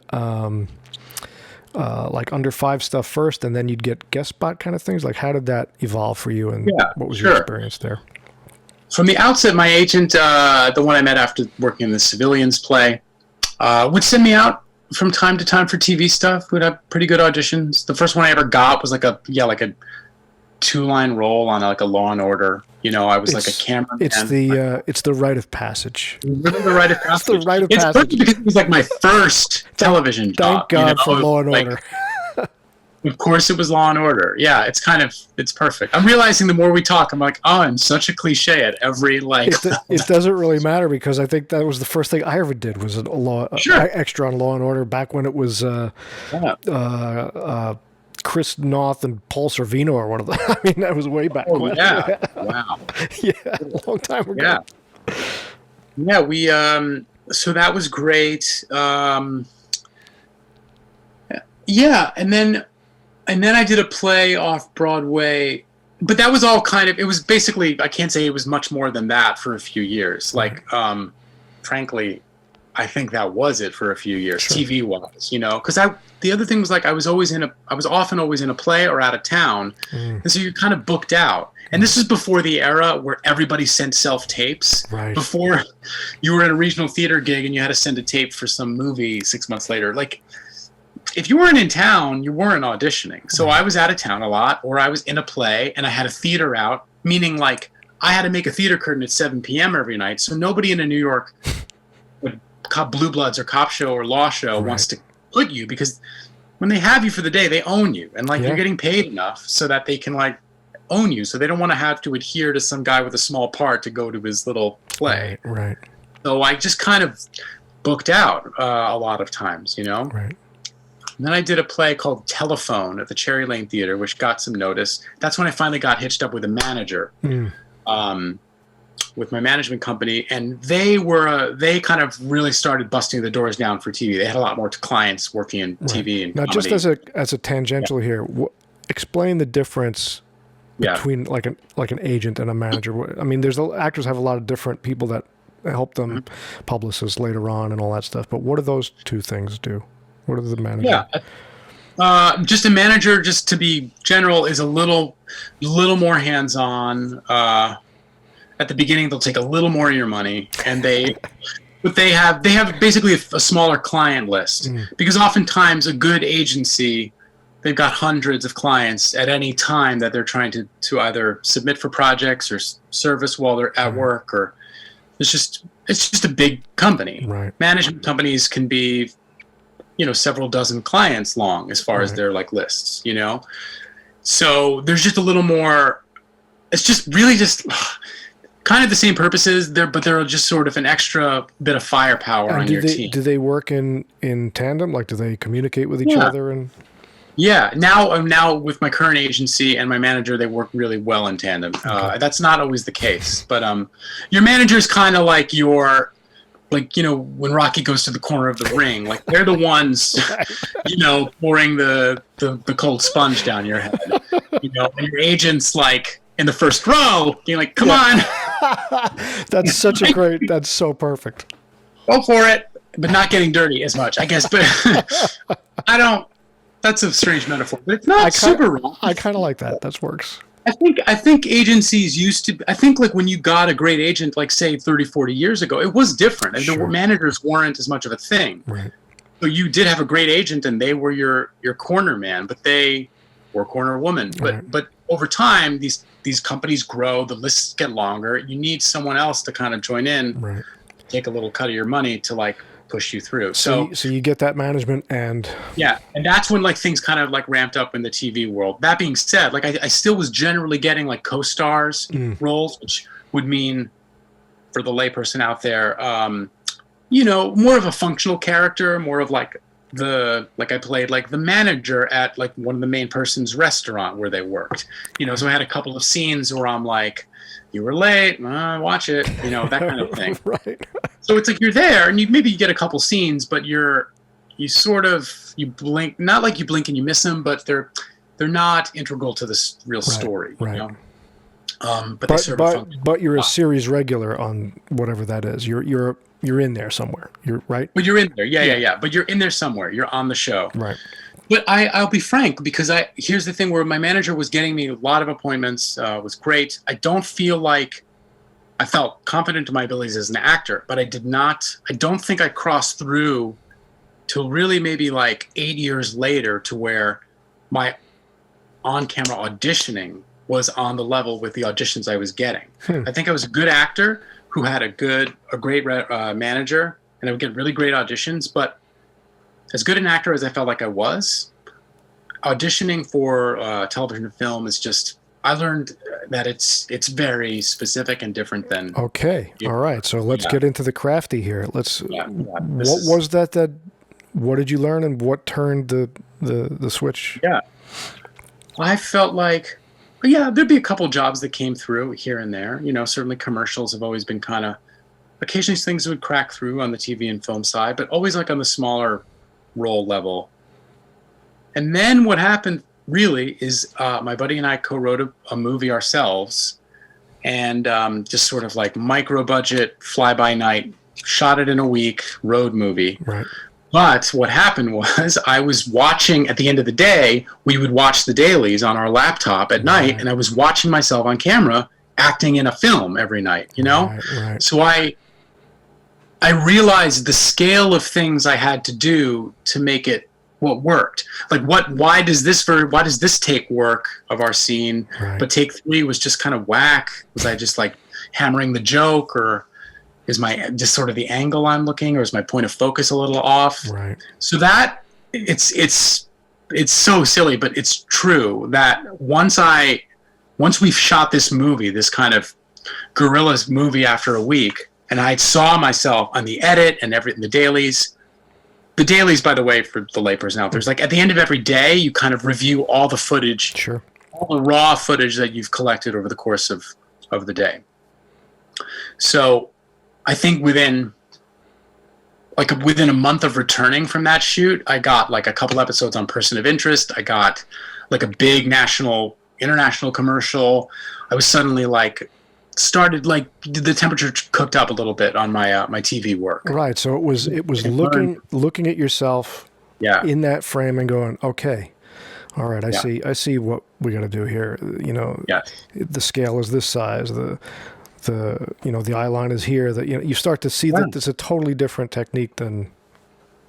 like under 5 stuff first, and then you'd get guest spot kind of things? Like, how did that evolve for you, and what was your experience there? From the outset, my agent, the one I met after working in the Civilians play, would send me out from time to time for TV stuff. We'd have pretty good auditions. The first one I ever got was like a 2-line role on like a Law and Order. You know, I was like a cameraman. It's the rite of passage. Really the rite of passage. It's the rite of passage. It's perfect because it was like my first television job. Thank God for Law and Order. Of course it was Law and Order. Yeah, it's perfect. I'm realizing the more we talk, I'm like, oh, I'm such a cliche at every like. It doesn't really matter because I think that was the first thing I ever did was extra on Law and Order back when it was Chris Noth and Paul Sorvino or one of them. I mean, that was way back when. Yeah. Wow. Yeah, a long time ago. Yeah. Yeah, we so that was great. Yeah, and then I did a play Off-Broadway, but that was all kind of, it was basically, I can't say it was much more than that for a few years. Like, frankly, I think that was it for a few years, sure. TV-wise, you know, because the other thing was like I was often always in a play or out of town, and so you're kind of booked out. And this is before the era where everybody sent self-tapes. Right. Before you were in a regional theater gig and you had to send a tape for some movie 6 months later. Like, if you weren't in town, you weren't auditioning. So I was out of town a lot, or I was in a play and I had a theater out, meaning like I had to make a theater curtain at 7 p.m. every night. So nobody in a New York Blue Bloods or cop show or law show wants to put you, because when they have you for the day, they own you. And like you're getting paid enough so that they can like own you. So they don't want to have to adhere to some guy with a small part to go to his little play. Right. So I just kind of booked out a lot of times, you know? Right. And then I did a play called Telephone at the Cherry Lane Theater, which got some notice. That's when I finally got hitched up with a manager, with my management company. And they kind of really started busting the doors down for TV. They had a lot more clients working in TV and now, comedy. just as a tangential here, explain the difference between like an agent and a manager. I mean, actors have a lot of different people that help them, publicists later on and all that stuff. But what do those two things do? What are the managers? Yeah, just a manager, just to be general, is a little more hands-on. At the beginning, they'll take a little more of your money, and they have basically a smaller client list, because oftentimes a good agency, they've got hundreds of clients at any time that they're trying to either submit for projects or service while they're at work, or it's just a big company. Right. Management companies can be, you know, several dozen clients long as far as their like lists, you know? So there's just a little more, it's just really just kind of the same purposes there, but they're just sort of an extra bit of firepower on your team. Do they work in tandem? Like, do they communicate with each other? And yeah, now with my current agency and my manager, they work really well in tandem. That's not always the case, but your manager is kind of like your, like, you know, when Rocky goes to the corner of the ring, like they're the ones, you know, pouring the cold sponge down your head, you know, and your agent's like in the first row, you're like, come on. That's that's so perfect. Go for it, but not getting dirty as much, I guess. But that's a strange metaphor, but it's not super wrong. I kind of like that. That works. I think agencies used to, I think like when you got a great agent, like say 30, 40 years ago, it was different. And the managers weren't as much of a thing. Right. So you did have a great agent and they were your corner man, but they were corner woman. But over time, these companies grow, the lists get longer. You need someone else to kind of join in, Right. take a little cut of your money to like push you through. So you get that management and and that's when like things kind of like ramped up in the TV world. That being said, like I still was generally getting like co-stars roles, which would mean for the layperson out there, you know, more of a functional character, more of like I played like the manager at like one of the main person's restaurant where they worked, you know, so I had a couple of scenes where I'm like, you were late, watch it, you know, that kind of thing. Right. So it's like you're there and maybe you get a couple scenes, but you blink, not like you blink and you miss them, but they're not integral to this real story, right. you know? But you're a series regular on whatever that is. You're in there somewhere. You're right. But you're in there. Yeah. But you're in there somewhere. You're on the show. Right. But I'll be frank, because here's the thing where my manager was getting me a lot of appointments, was great. I don't feel like I felt confident in my abilities as an actor, but I don't think I crossed through till really maybe like 8 years later to where my on-camera auditioning was on the level with the auditions I was getting. I think I was a good actor who had a great manager, and I would get really great auditions, but as good an actor as I felt like I was, auditioning for television and film is just, I learned that it's very specific and different than... Okay. All right. So let's get into the crafty here. What did you learn and what turned the switch? Yeah. I felt like, there'd be a couple jobs that came through here and there. You know, certainly commercials have always been kind of, occasionally things would crack through on the TV and film side, but always like on the smaller role level. And then what happened really is my buddy and I co-wrote a movie ourselves, and just sort of like micro budget, fly by night, shot it in a week, road movie. Right. But what happened was I was watching, at the end of the day, we would watch the dailies on our laptop at night, and I was watching myself on camera acting in a film every night, you know? Right. So I realized the scale of things I had to do to make it what worked. Like why does this take work of our scene, but take 3 was just kind of whack? Was I just like hammering the joke, or is my just sort of the angle I'm looking, or is my point of focus a little off? Right. So that it's so silly, but it's true that once we've shot this movie, this kind of guerrilla movie after a week, and I saw myself on the edit and everything, the dailies. The dailies, by the way, for the layperson out there, is like at the end of every day, you kind of review all the footage, sure, all the raw footage that you've collected over the course of the day. So I think within a month of returning from that shoot, I got like a couple episodes on Person of Interest. I got like a big international commercial. I was suddenly like, started like the temperature cooked up a little bit on my my TV work. Right. So it was looking at yourself in that frame and going, okay, all right, I see what we got to do here. You know, the scale is this size. The eye line is here. That you start to see that it's a totally different technique than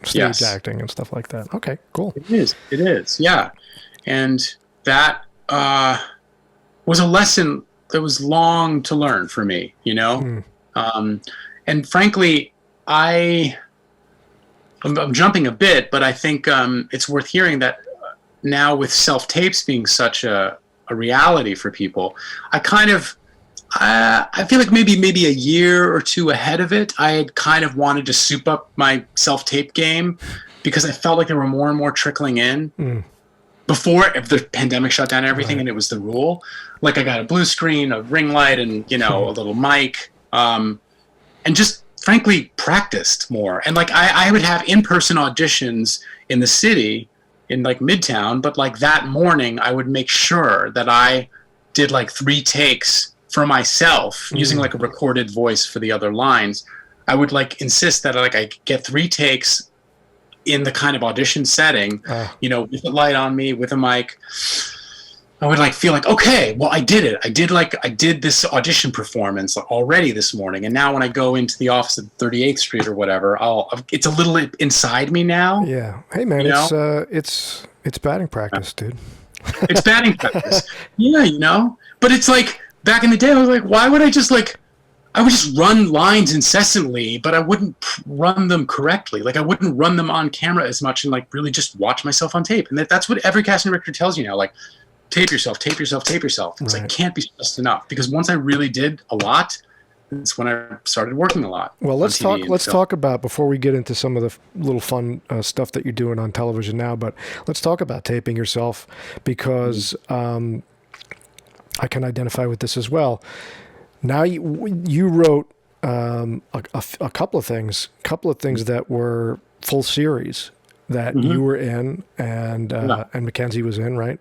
stage acting and stuff like that. Okay, cool. It is. Yeah, and that was a lesson that was long to learn for me, you know? And frankly, I'm jumping a bit, but I think it's worth hearing that now with self-tapes being such a reality for people, I feel like maybe a year or two ahead of it, I had kind of wanted to soup up my self-tape game because I felt like there were more and more trickling in. Before, if the pandemic shut down everything and it was the rule, like I got a blue screen, a ring light, and a little mic, and just frankly practiced more. And like I would have in-person auditions in the city, in like Midtown, but like that morning I would make sure that I did like 3 takes for myself using like a recorded voice for the other lines. I would like insist that like I get 3 takes in the kind of audition setting, with a light on me, with a mic. I would like feel like, okay, well, I did it. I did this audition performance already this morning, and now when I go into the office at 38th Street or whatever, it's a little inside me now. Yeah. Hey man, it's batting practice, dude. It's batting practice. Yeah, you know? But it's like, back in the day, I was like, why would I just like, I would just run lines incessantly, but I wouldn't run them correctly. Like I wouldn't run them on camera as much and like really just watch myself on tape. And that's what every casting director tells you now. Like, tape yourself, tape yourself, tape yourself. It's like, can't be stressed enough. Because once I really did a lot, it's when I started working a lot. Well, let's talk about, before we get into some of the little fun stuff that you're doing on television now, but let's talk about taping yourself, because I can identify with this as well. Now you wrote a couple of things that were full series that you were in, and Mackenzie was in, right?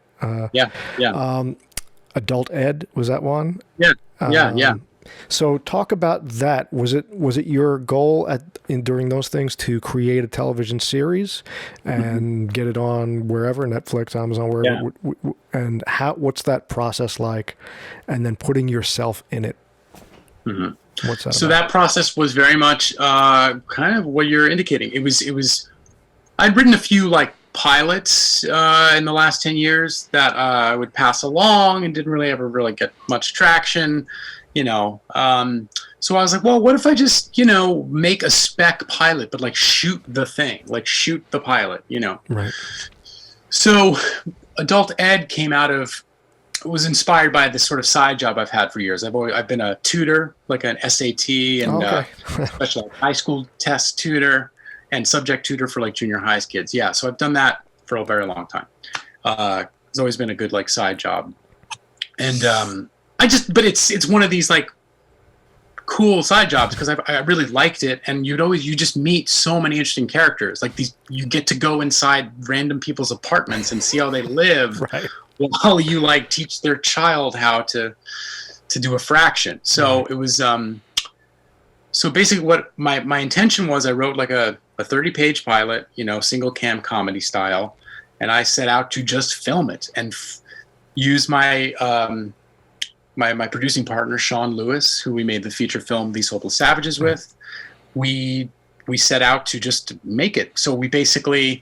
Adult Ed, was that one? Yeah. So talk about that. Was it your goal during those things to create a television series and get it on wherever, Netflix, Amazon, wherever? Yeah. And what's that process like? And then putting yourself in it. What's that? So about? That process was very much kind of what you're indicating. It was. I'd written a few like pilots in the last 10 years that I would pass along and didn't really ever get much traction. You know, so I was like, well, what if I just, make a spec pilot, but like shoot the thing, like shoot the pilot, Right. So Adult Ed was inspired by this sort of side job I've had for years. I've been a tutor, like an SAT and especially high school test tutor and subject tutor for like junior high kids. Yeah. So I've done that for a very long time. It's always been a good like side job. And, but it's one of these like cool side jobs because I really liked it, and you just meet so many interesting characters. Like you get to go inside random people's apartments and see how they live, right, while you like teach their child how to do a fraction. So it was so basically what my intention was, I wrote like a 30-page pilot, single cam comedy style, and I set out to just film it and use my my producing partner, Sean Lewis, who we made the feature film These Hopeless Savages with. We set out to just make it. So we basically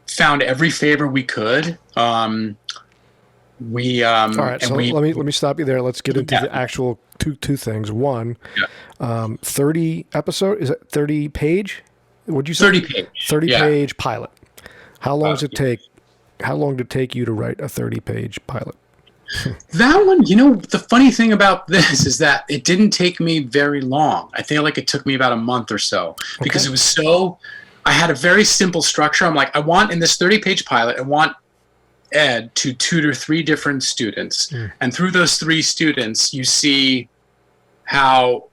found every favor we could. All right, so let me stop you there. Let's get into the actual two things. One, 30 episode, is it 30 page? What'd you say? 30 page. 30 page pilot. How long does it take? How long did it take you to write a 30-page pilot? That one, the funny thing about this is that it didn't take me very long. I feel like it took me about a month or so because it was I had a very simple structure. I'm like, in this 30-page pilot, I want Ed to tutor 3 different students. And through those 3 students, you see how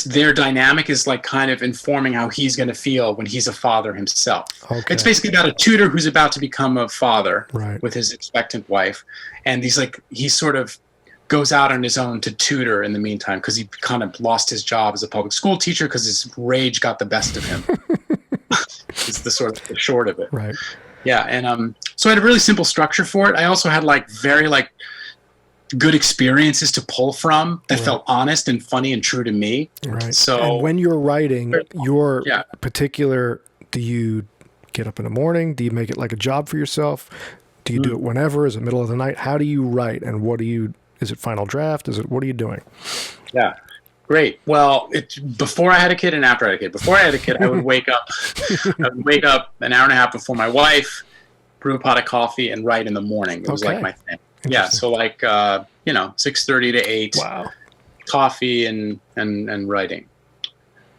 their dynamic is like kind of informing how he's going to feel when he's a father himself. It's basically about a tutor who's about to become a father with his expectant wife. And he sort of goes out on his own to tutor in the meantime because he kind of lost his job as a public school teacher because his rage got the best of him. It's the sort of the short of it. Right. Yeah. And so I had a really simple structure for it. I also had very good experiences to pull from that felt honest and funny and true to me. Right. So and when you're writing your particular, do you get up in the morning? Do you make it like a job for yourself? Do you do it whenever? Is it middle of the night? How do you write? And is it final draft? What are you doing? Yeah. Great. Well, before I had a kid and after I had a kid. Before I had a kid, I would wake up an hour and a half before my wife, brew a pot of coffee and write in the morning. It was like my thing. Yeah, so 6:30 to 8, coffee and writing.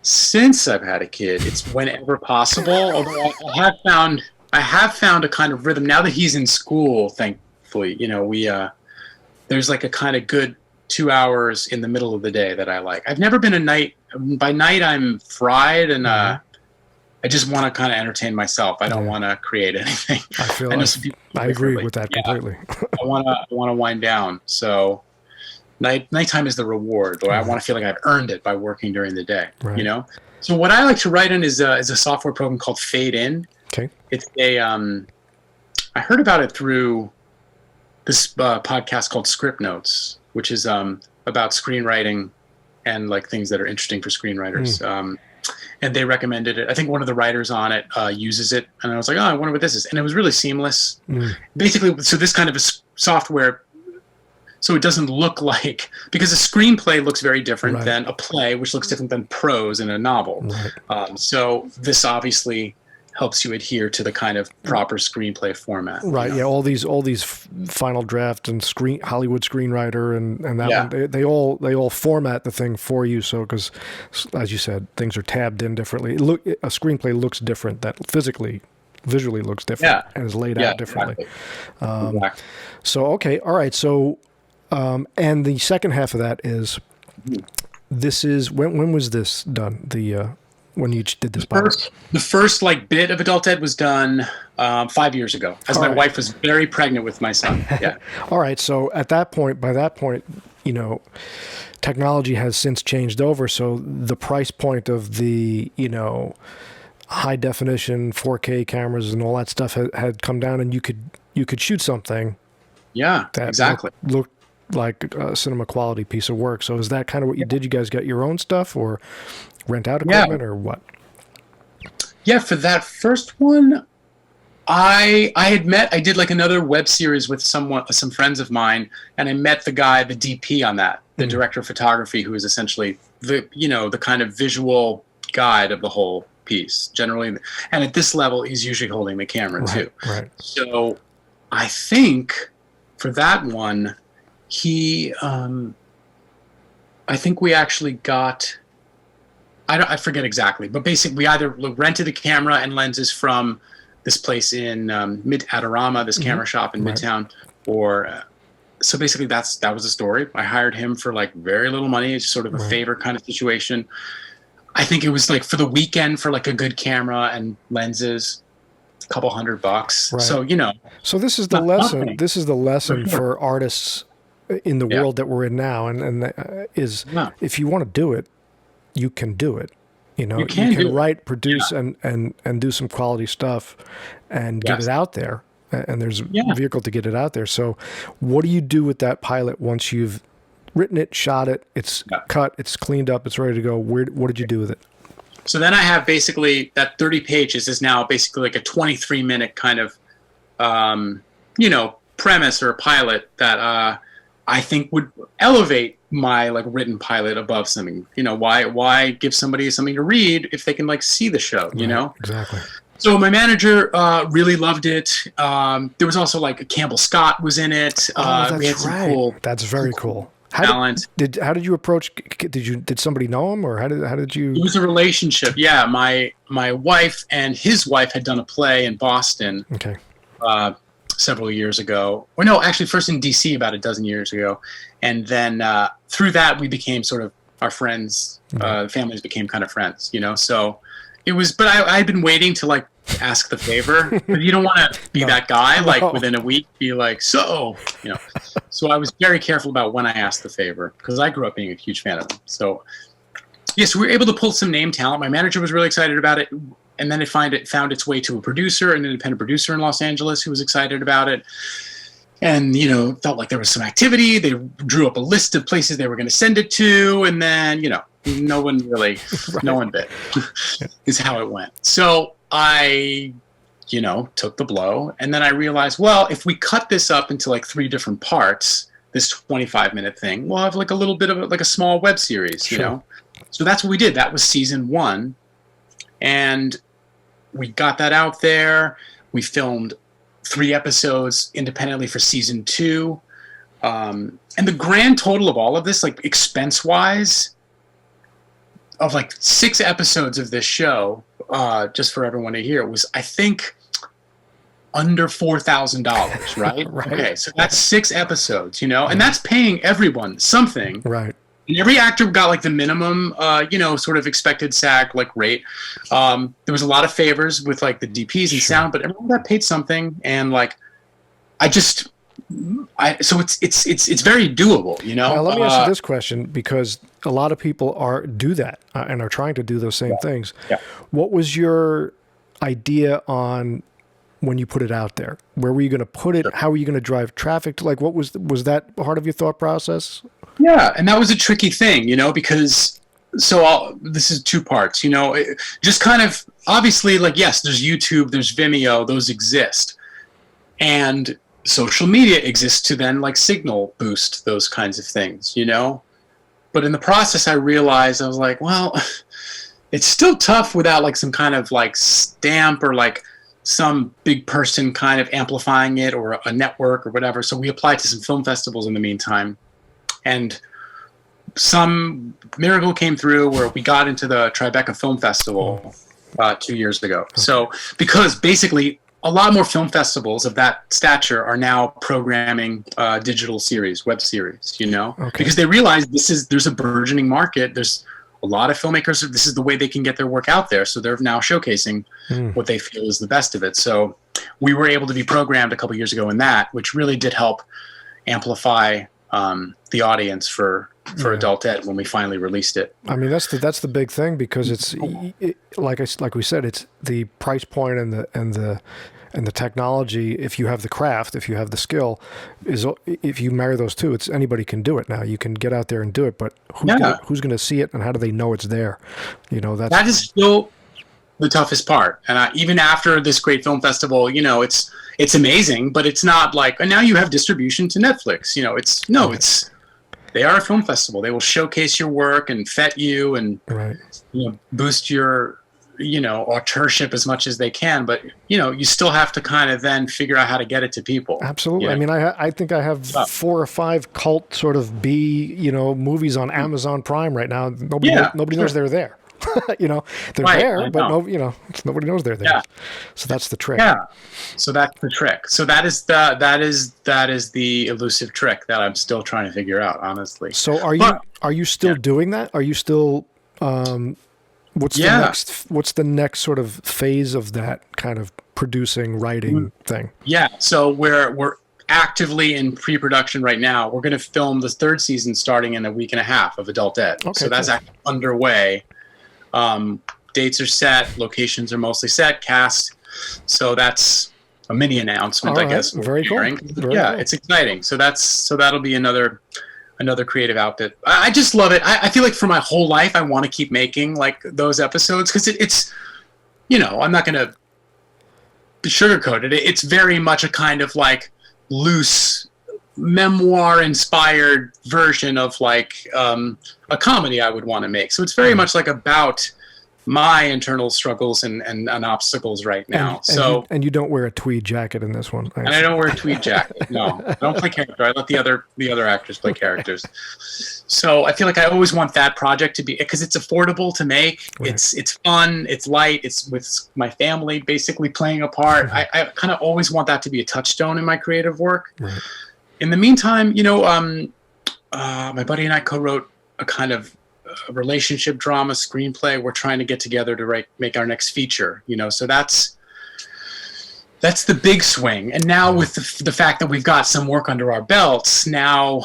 Since I've had a kid, it's whenever possible. Although I have found a kind of rhythm now that he's in school. Thankfully, there's like a kind of good 2 hours in the middle of the day that I like. I've never been a night. By night, I'm fried and I just want to kind of entertain myself. I don't want to create anything. I agree with that completely. I want to wind down. So nighttime is the reward, or I want to feel like I've earned it by working during the day. Right. So what I like to write in is a software program called Fade In. Okay. It's I heard about it through this podcast called Script Notes, which is about screenwriting and like things that are interesting for screenwriters. and they recommended it. I think one of the writers on it uses it, and I was like, oh, I wonder what this is. And it was really seamless. Basically, so this kind of a software, so it doesn't look like, because a screenplay looks very different than a play, which looks different than prose in a novel. So this obviously helps you adhere to the kind of proper screenplay format. Right. Yeah. All these final draft and Hollywood screenwriter and that one, they all format the thing for you. So, because as you said, things are tabbed in differently. A screenplay looks different. That visually looks different and is laid out differently. Exactly. So, okay. All right. So, and the second half of that is, this is, when was this done? When you did this the first like bit of Adult Ed was done 5 years ago, as my wife was very pregnant with my son. Yeah. All right. So by that point, technology has since changed over. So the price point of the, high definition 4K cameras and all that stuff had come down, and you could shoot something. Yeah, that exactly. Looked like a cinema quality piece of work. So is that kind of what you did? You guys got your own stuff or rent out equipment or what? Yeah, for that first one, I did like another web series with some friends of mine, and I met the guy, the DP on that, the director of photography, who is essentially the kind of visual guide of the whole piece generally. And at this level, he's usually holding the camera too. Right. So I think for that one, I think we actually got, I forget exactly, but basically we either rented a camera and lenses from this place in Adorama, this camera shop in Midtown, or so basically that was the story. I hired him for like very little money. It's sort of a favor kind of situation. I think it was like for the weekend for like a good camera and lenses, a couple $100. Right. So, So this is the lesson. Nothing. This is the lesson for artists in the world that we're in now, and if you want to do it, you can do it. You can write, produce, and do some quality stuff, and get it out there. And there's a vehicle to get it out there. So, what do you do with that pilot once you've written it, shot it, it's cut, it's cleaned up, it's ready to go? What did you do with it? So then I have basically that 30 pages is now basically like a 23-minute kind of, premise or a pilot that I think would elevate my like written pilot above something. Why give somebody something to read if they can like see the show? Exactly. So my manager really loved it. There was also like Campbell Scott was in it. That's we had some cool. That's very cool. How did you approach? Did somebody know him, or how did you? It was a relationship. Yeah, my wife and his wife had done a play in Boston. Okay. Several years ago, or no, actually first in DC about a dozen years ago, and then through that we became sort of our friends. Families became kind of friends, So it was, but I had been waiting to like ask the favor, but you don't want to be that guy like within a week be like So I was very careful about when I asked the favor because I grew up being a huge fan of him. So yes, we were able to pull some name talent. My manager was really excited about it. And then it found its way to a producer, an independent producer in Los Angeles who was excited about it. And, felt like there was some activity. They drew up a list of places they were going to send it to. And then, no one really, no one bit is how it went. So I, took the blow. And then I realized, well, if we cut this up into like 3 different parts, this 25-minute thing, we'll have like a little bit of like a small web series, So that's what we did. That was season 1. And we got that out there. We filmed 3 episodes independently for season 2. And the grand total of all of this, like expense-wise, of like 6 episodes of this show, just for everyone to hear, was, I think, under $4,000, right? Right. Okay, so that's 6 episodes, and that's paying everyone something. Right. And every actor got like the minimum, sort of expected SAG like rate. There was a lot of favors with like the DPs and sound, but everyone got paid something. And like, so it's very doable, Now, let me ask you this question, because a lot of people do that and are trying to do those same things. Yeah. What was your idea on when you put it out there? Where were you going to put it? How were you going to drive traffic to, like, was that part of your thought process? Yeah, and that was a tricky thing, because this is two parts, just kind of obviously, like, yes, there's YouTube, there's Vimeo, those exist, and social media exists to then like signal boost those kinds of things, but in the process I realized, I was like, well, it's still tough without like some kind of like stamp or like some big person kind of amplifying it, or a network or whatever. So we applied to some film festivals in the meantime, and some miracle came through where we got into the Tribeca Film Festival 2 years ago. Okay. So because basically a lot more film festivals of that stature are now programming digital series, web series, okay. Because they realize there's a burgeoning market. There's a lot of filmmakers, this is the way they can get their work out there. So they're now showcasing what they feel is the best of it. So we were able to be programmed a couple years ago in that, which really did help amplify the audience for adult ed when we finally released it. I mean, that's the big thing, because it's like we said, it's the price point and the technology. If you have the craft, if you have the skill, if you marry those two, it's anybody can do it now. You can get out there and do it, but who's going to see it, and how do they know it's there? That is still the toughest part. And even after this great film festival, it's amazing, but it's not like, and now you have distribution to Netflix. They are a film festival. They will showcase your work and vet you and boost your authorship as much as they can, but you still have to kind of then figure out how to get it to people. Absolutely. I mean, I think I have 4 or 5 cult sort of B movies on Amazon Prime right now. Nobody knows they're there. They're there, but nobody knows they're there. Yeah. So that's the trick. Yeah. So that's the trick. So that is the elusive trick that I'm still trying to figure out, honestly. So are you still doing that? Are you still what's the next sort of phase of that kind of producing, writing thing? Yeah. So we're actively in pre-production right now. We're going to film the 3rd season starting in a week and a half of Adult Ed. Okay, so that's actually underway. Dates are set, locations are mostly set, cast. So that's a mini announcement, I guess. Very cool. Very cool. It's exciting. So that'll be another creative outfit. I just love it. I feel like for my whole life, I want to keep making like those episodes, because it's, I'm not going to sugarcoat it. It's very much a kind of like loose memoir-inspired version of like a comedy I would want to make. So it's very much like about my internal struggles and obstacles right now. And you don't wear a tweed jacket in this one. And I don't wear a tweed jacket. No, I don't play character. I let the other actors play characters. So I feel like I always want that project to be, because it's affordable to make. Right. It's fun. It's light. It's with my family basically playing a part. I kind of always want that to be a touchstone in my creative work. Right. In the meantime, my buddy and I co-wrote a kind of relationship drama screenplay. We're trying to get together to make our next feature. So that's the big swing. And now with the fact that we've got some work under our belts, now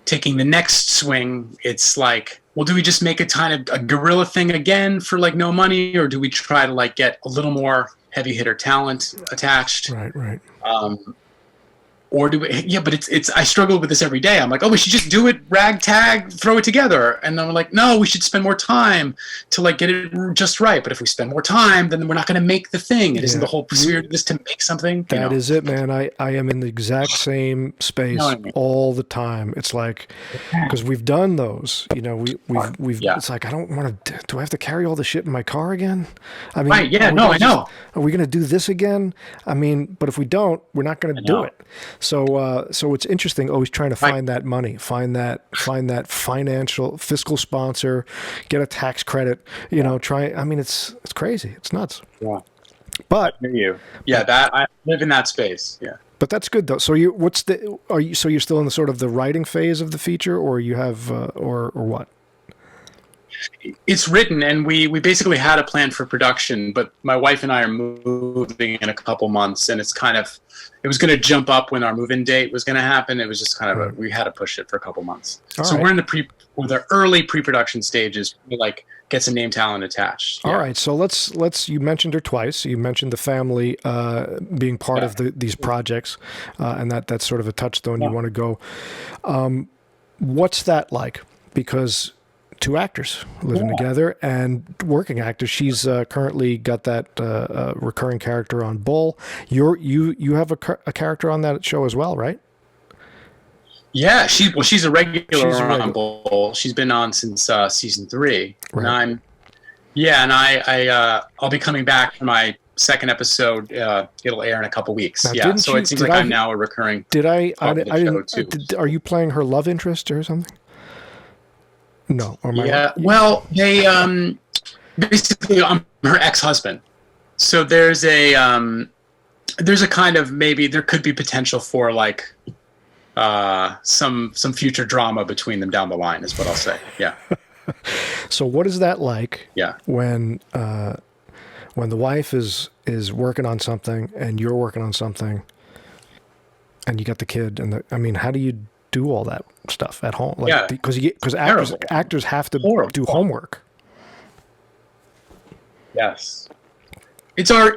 taking the next swing, it's like, well, do we just make it kind of a guerrilla thing again for like no money, or do we try to like get a little more heavy hitter talent attached? Right. Or do we? Yeah, but it's. I struggle with this every day. I'm like, oh, we should just do it, ragtag, throw it together. And I'm like, no, we should spend more time to like get it just right. But if we spend more time, then we're not going to make the thing. It isn't the whole spirit of this to make something. That is it, man. I am in the exact same space all the time. It's like, because we've done those. We've. It's like, I don't want to. Do I have to carry all the shit in my car again? I mean, right? Yeah. No, I know. Are we going to do this again? I mean, but if we don't, we're not going to do it. So it's interesting. Always trying to find that money, find that fiscal sponsor, get a tax credit. Try. I mean, it's crazy. It's nuts. Yeah. But I hear you. Yeah, that I live in that space. Yeah. But that's good though. So you're still in the sort of the writing phase of the feature, or you have or what? It's written, and we basically had a plan for production, but my wife and I are moving in a couple months, and it was going to jump up when our move-in date was going to happen. It was just kind of we had to push it for a couple months. We're in the early pre-production stages. We like get some name talent attached. All right, so let's. You mentioned her twice. You mentioned the family being part of these projects, and that's sort of a touchstone you want to go. What's that like? Because two actors living together and working actors. She's currently got that recurring character on Bull. You have a character on that show as well, right? Yeah, she's a regular on Bull. She's been on since season 3, right. And I'll be coming back for my second episode. It'll air in a couple weeks. Now, so it seems like I'm now a recurring. Are you playing her love interest or something? No. Well, they basically I'm her ex-husband. So there's a kind of, maybe there could be potential for like some future drama between them down the line, is what I'll say. Yeah. So what is that like? Yeah. When the wife is working on something and you're working on something, and you got the kid, and how do you do all that stuff at home? Like, because actors have to do homework. Yes. It's our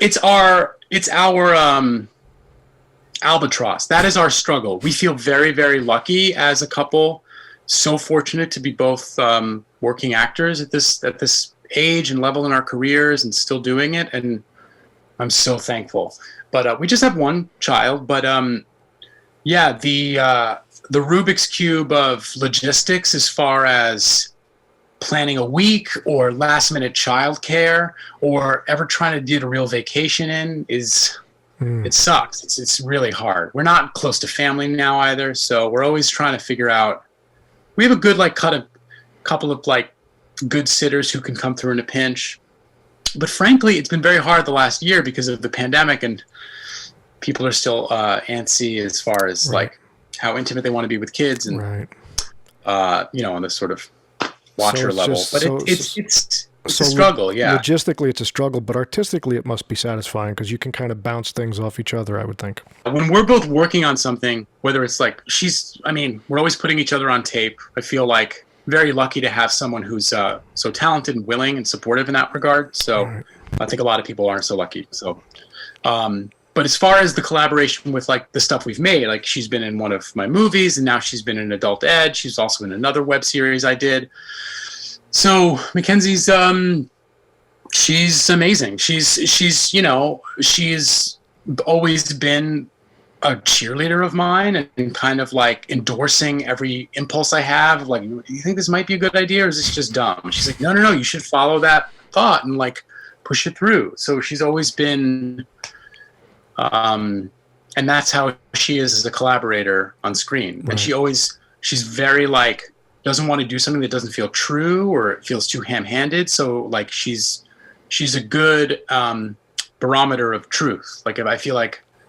albatross. That is our struggle. We feel very, very lucky as a couple. So fortunate to be both working actors at this age and level in our careers and still doing it. And I'm so thankful. But we just have one child. But the Rubik's Cube of logistics, as far as planning a week or last minute childcare or ever trying to get a real vacation in, it sucks. It's really hard. We're not close to family now either, so we're always trying to figure out. We have a good couple of good sitters who can come through in a pinch, but frankly, it's been very hard the last year because of the pandemic, and people are still antsy as far as how intimate they want to be with kids, and on this sort of watcher level. But it's a struggle. Yeah, logistically it's a struggle, but artistically it must be satisfying because you can kind of bounce things off each other, I would think. When we're both working on something, whether it's we're always putting each other on tape. I feel like very lucky to have someone who's so talented and willing and supportive in that regard. So I think a lot of people aren't so lucky. So but as far as the collaboration with the stuff we've made, she's been in one of my movies, and now she's been in Adult Ed. She's also in another web series I did. So Mackenzie's she's amazing. She's always been a cheerleader of mine and kind of endorsing every impulse I have. Do you think this might be a good idea, or is this just dumb? She's like, no, you should follow that thought and push it through. So she's always been, and that's how she is as a collaborator on screen. Right. And she's very doesn't want to do something that doesn't feel true or it feels too ham-handed. So she's a good barometer of truth. If I feel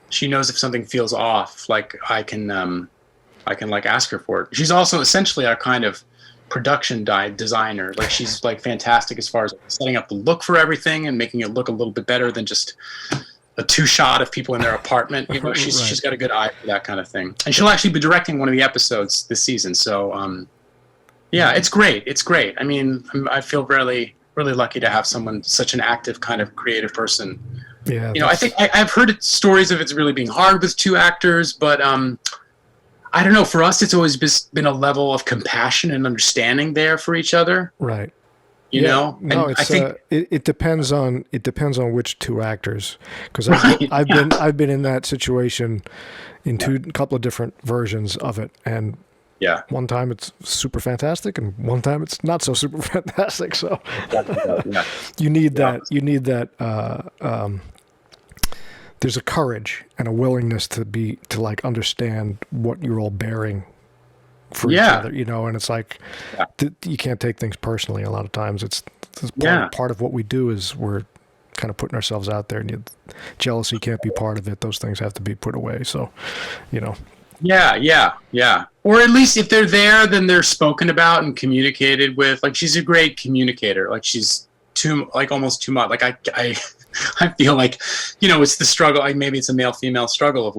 she knows if something feels off, I can ask her for it. She's also essentially our kind of production designer. She's fantastic as far as setting up the look for everything and making it look a little bit better than just a 2-shot of people in their apartment. She's got a good eye for that kind of thing. And she'll actually be directing one of the episodes this season. So it's great. It's great. I feel really, really lucky to have such an active kind of creative person. Yeah. I think I've heard stories of it's really being hard with 2 actors, but I don't know. For us, it's always been a level of compassion and understanding there for each other. Right. You know? No, I think it depends on which 2 actors, because I've been in that situation in a couple of different versions of it, and one time it's super fantastic, and one time it's not so super fantastic. So you need that. There's a courage and a willingness to understand what you're all bearing for each other, and it's you can't take things personally. A lot of times it's part of what we do is we're kind of putting ourselves out there, and jealousy can't be part of it. Those things have to be put away. So, Yeah. Or at least if they're there, then they're spoken about and communicated with. She's a great communicator. She's almost too much. I feel it's the struggle. Maybe it's a male-female struggle of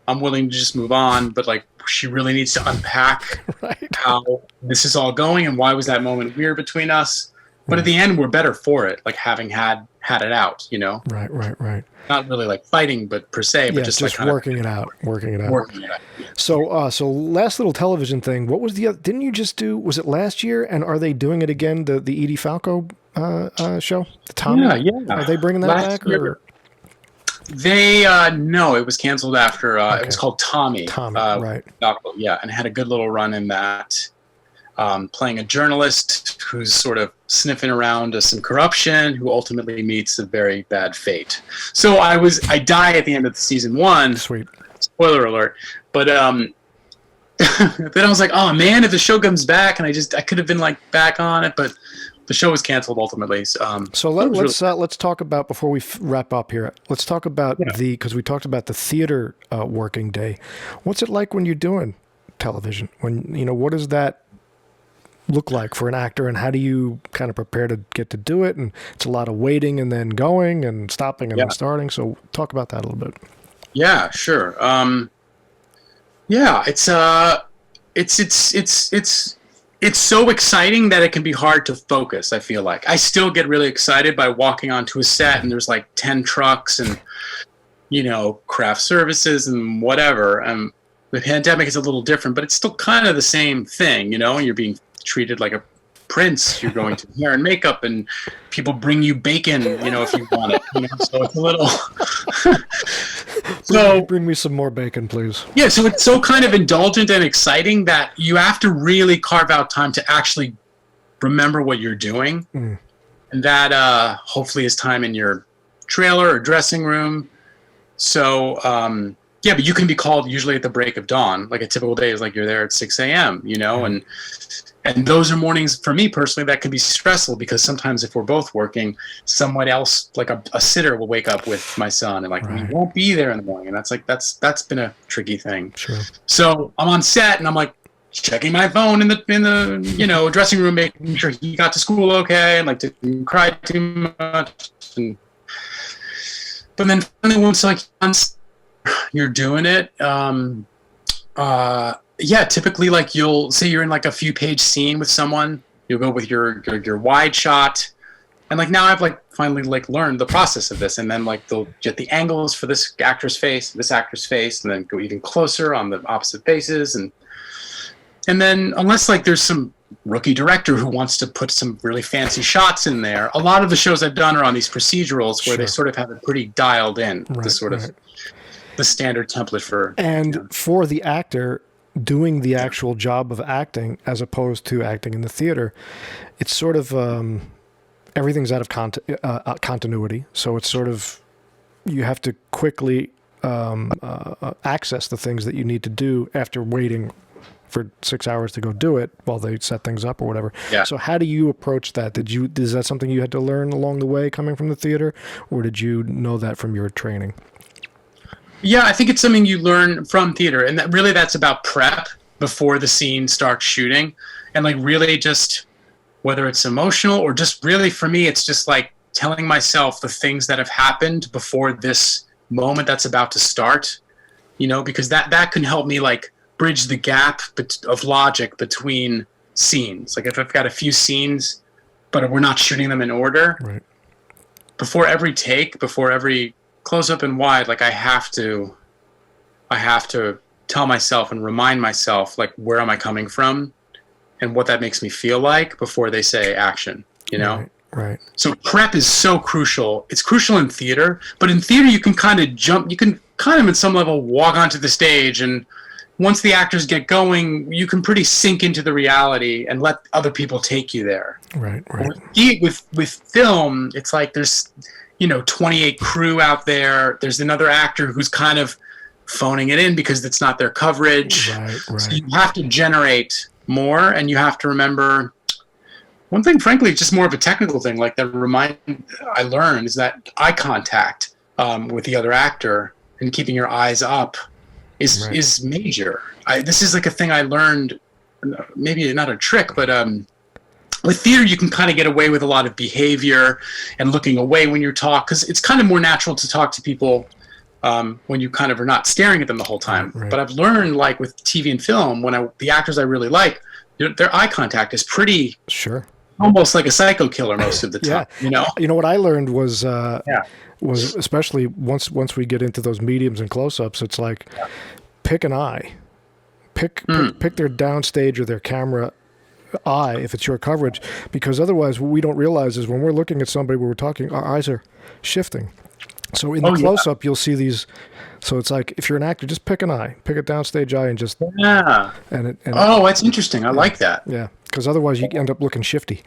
I'm willing to just move on, but she really needs to unpack how this is all going and why was that moment weird between us. But at the end, we're better for it, like having had it out, you know? Right. Not really like fighting, but per se, but just like working it out. Working it out. Yeah. So last little television thing. What was didn't you just do, was it last year? And are they doing it again, the Edie Falco show? The Tommy? Yeah. Are they bringing that last back? Year, or? They, no, it was canceled after, it was called Tommy. Right. Yeah, and had a good little run in that. Playing a journalist who's sort of sniffing around some corruption, who ultimately meets a very bad fate. So I die at the end of the season 1. Sweet. Spoiler alert. But then I was like, oh man, if the show comes back, and I could have been like back on it, but the show was canceled ultimately. So let's talk about, before we wrap up here, let's talk about because we talked about the theater working day. What's it like when you're doing television? What does that look like for an actor, and how do you kind of prepare to get to do it? And it's a lot of waiting and then going and stopping and then starting. So talk about that a little bit. Yeah, sure. It's so exciting that it can be hard to focus. I feel like I still get really excited by walking onto a set and there's like 10 trucks and craft services and whatever. The pandemic is a little different, but it's still kind of the same thing, and you're being treated like a prince. You're going to hair and makeup, and people bring you bacon, if you want it. So it's a little. So bring me some more bacon, please. Yeah, so it's so kind of indulgent and exciting that you have to really carve out time to actually remember what you're doing, and that hopefully is time in your trailer or dressing room. So. Yeah, but you can be called usually at the break of dawn. Like a typical day is like you're there at 6 a.m., and those are mornings for me personally that can be stressful, because sometimes if we're both working, someone else, like a sitter, will wake up with my son and we won't be there in the morning. And that's been a tricky thing. Sure. So I'm on set and I'm like checking my phone in the dressing room, making sure he got to school okay and didn't cry too much. But then finally once you're doing it, typically you'll say you're in a few page scene with someone, you'll go with your wide shot, and now I've finally learned the process of this, and then they'll get the angles for this actor's face, and then go even closer on the opposite faces, and then unless there's some rookie director who wants to put some really fancy shots in there, a lot of the shows I've done are on these procedurals where they sort of have it pretty dialed in, the standard template for. And for the actor doing the actual job of acting as opposed to acting in the theater, it's sort of everything's out of continuity. So it's sort of, you have to quickly access the things that you need to do after waiting for 6 hours to go do it while they set things up or whatever. Yeah. So how do you approach that? Is that something you had to learn along the way coming from the theater, or did you know that from your training? Yeah, I think it's something you learn from theater, and that's about prep before the scene starts shooting, and really just whether it's emotional or just really for me, it's just telling myself the things that have happened before this moment that's about to start, because that can help me bridge the gap of logic between scenes. If I've got a few scenes, but we're not shooting them in order, right. Before every take, before every close up and wide, I have to tell myself and remind myself where am I coming from and what that makes me feel like before they say action, Right. So prep is so crucial. It's crucial in theater, but in theater you can kind of jump, you can kind of at some level walk onto the stage, and once the actors get going, you can pretty sink into the reality and let other people take you there. Right. With film, it's there's 28 crew out there. There's another actor who's kind of phoning it in because it's not their coverage. Right. So you have to generate more, and you have to remember one thing, frankly, just more of a technical thing, I learned is that eye contact with the other actor and keeping your eyes up is major. This is a thing I learned, maybe not a trick, but with theater, you can kind of get away with a lot of behavior and looking away when you talk, because it's kind of more natural to talk to people when you kind of are not staring at them the whole time. Right. But I've learned, with TV and film, the actors I really like, their eye contact is pretty almost like a psycho killer most of the time. You know what I learned was was especially once we get into those mediums and close-ups, it's like pick an eye, pick their downstage or their camera eye if it's your coverage, because otherwise what we don't realize is when we're looking at somebody where we're talking, our eyes are shifting. So in the close-up, you'll see these. So it's like if you're an actor, just pick an eye, pick a downstage eye, and just that's interesting. I like that. Yeah, because otherwise you end up looking shifty.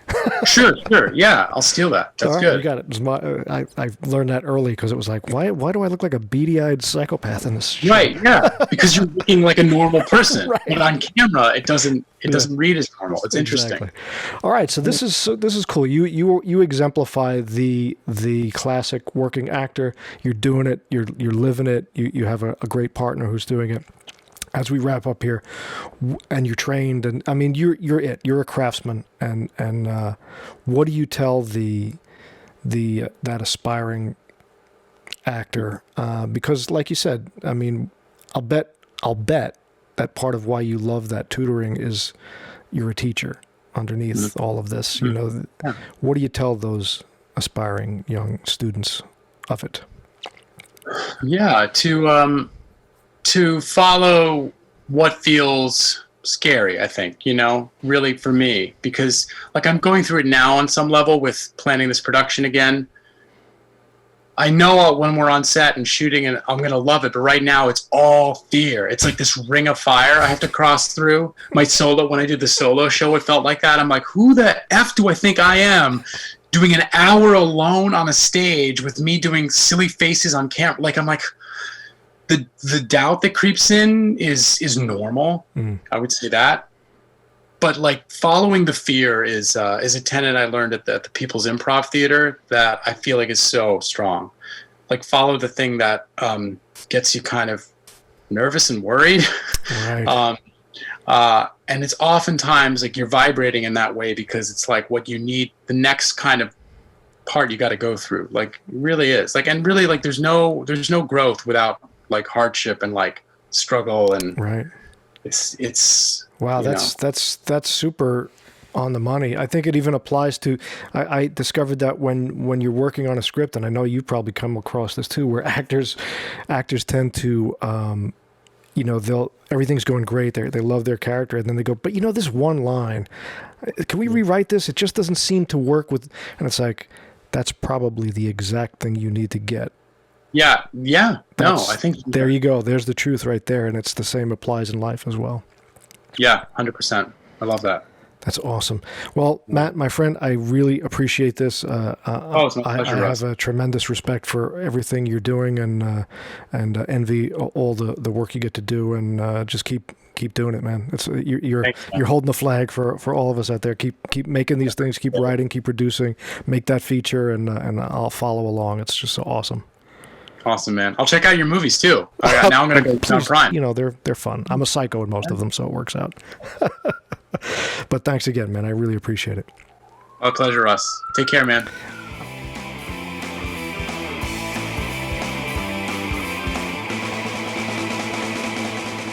Sure. Yeah, I'll steal that. That's good. You got it. I learned that early because it was like, why do I look like a beady-eyed psychopath in this show? Right. Yeah, because you're looking like a normal person, but on camera it doesn't read as normal. It's interesting. All right, so this is cool. You exemplify the classic working actor. You're doing it. You're living it. You have a great partner who's doing it. As we wrap up here, and you're trained, and I mean you're a craftsman, and what do you tell that aspiring actor? Because like you said, I mean, I'll bet that part of why you love that tutoring is you're a teacher underneath all of this. You know, what do you tell those aspiring young students of it? Yeah, to follow what feels scary, I think, really for me, because like I'm going through it now on some level with planning this production again. I know when we're on set and shooting and I'm going to love it, but right now it's all fear. It's like this ring of fire I have to cross through. My solo, when I did the solo show, it felt like that. I'm like, who the F do I think I am doing an hour alone on a stage with me doing silly faces on camera? Like, I'm like, the doubt that creeps in is normal. I would say that, but like following the fear is a tenet I learned at the People's Improv Theater that I feel like is so strong. Like follow the thing that gets you kind of nervous and worried. Right. And it's oftentimes like you're vibrating in that way because it's like what you need, the next kind of part you got to go through. Like it really is like, and really like there's no growth without like hardship and like struggle, and it's wow, that's super on the money. I think it even applies to, I discovered that when you're working on a script, and I know you've probably come across this too, where actors tend to everything's going great, they love their character, and then they go, but this one line, can we rewrite this? It just doesn't seem to work with, and it's like, that's probably the exact thing you need to get. Yeah. No, I think there you go. There's the truth right there, and it's the same applies in life as well. Yeah, 100%. I love that. That's awesome. Well, Matt, my friend, I really appreciate this. It's my pleasure, I have a tremendous respect for everything you're doing, and envy all the work you get to do, and just keep doing it, man. It's you're holding the flag for all of us out there. Keep making these things. Keep writing. Keep producing. Make that feature, and I'll follow along. It's just so awesome. Awesome, man. I'll check out your movies too. Now I'm gonna go on Prime. They're fun. I'm a psycho in most of them, so it works out. But thanks again, man. I really appreciate it. My pleasure, Russ. Take care, man.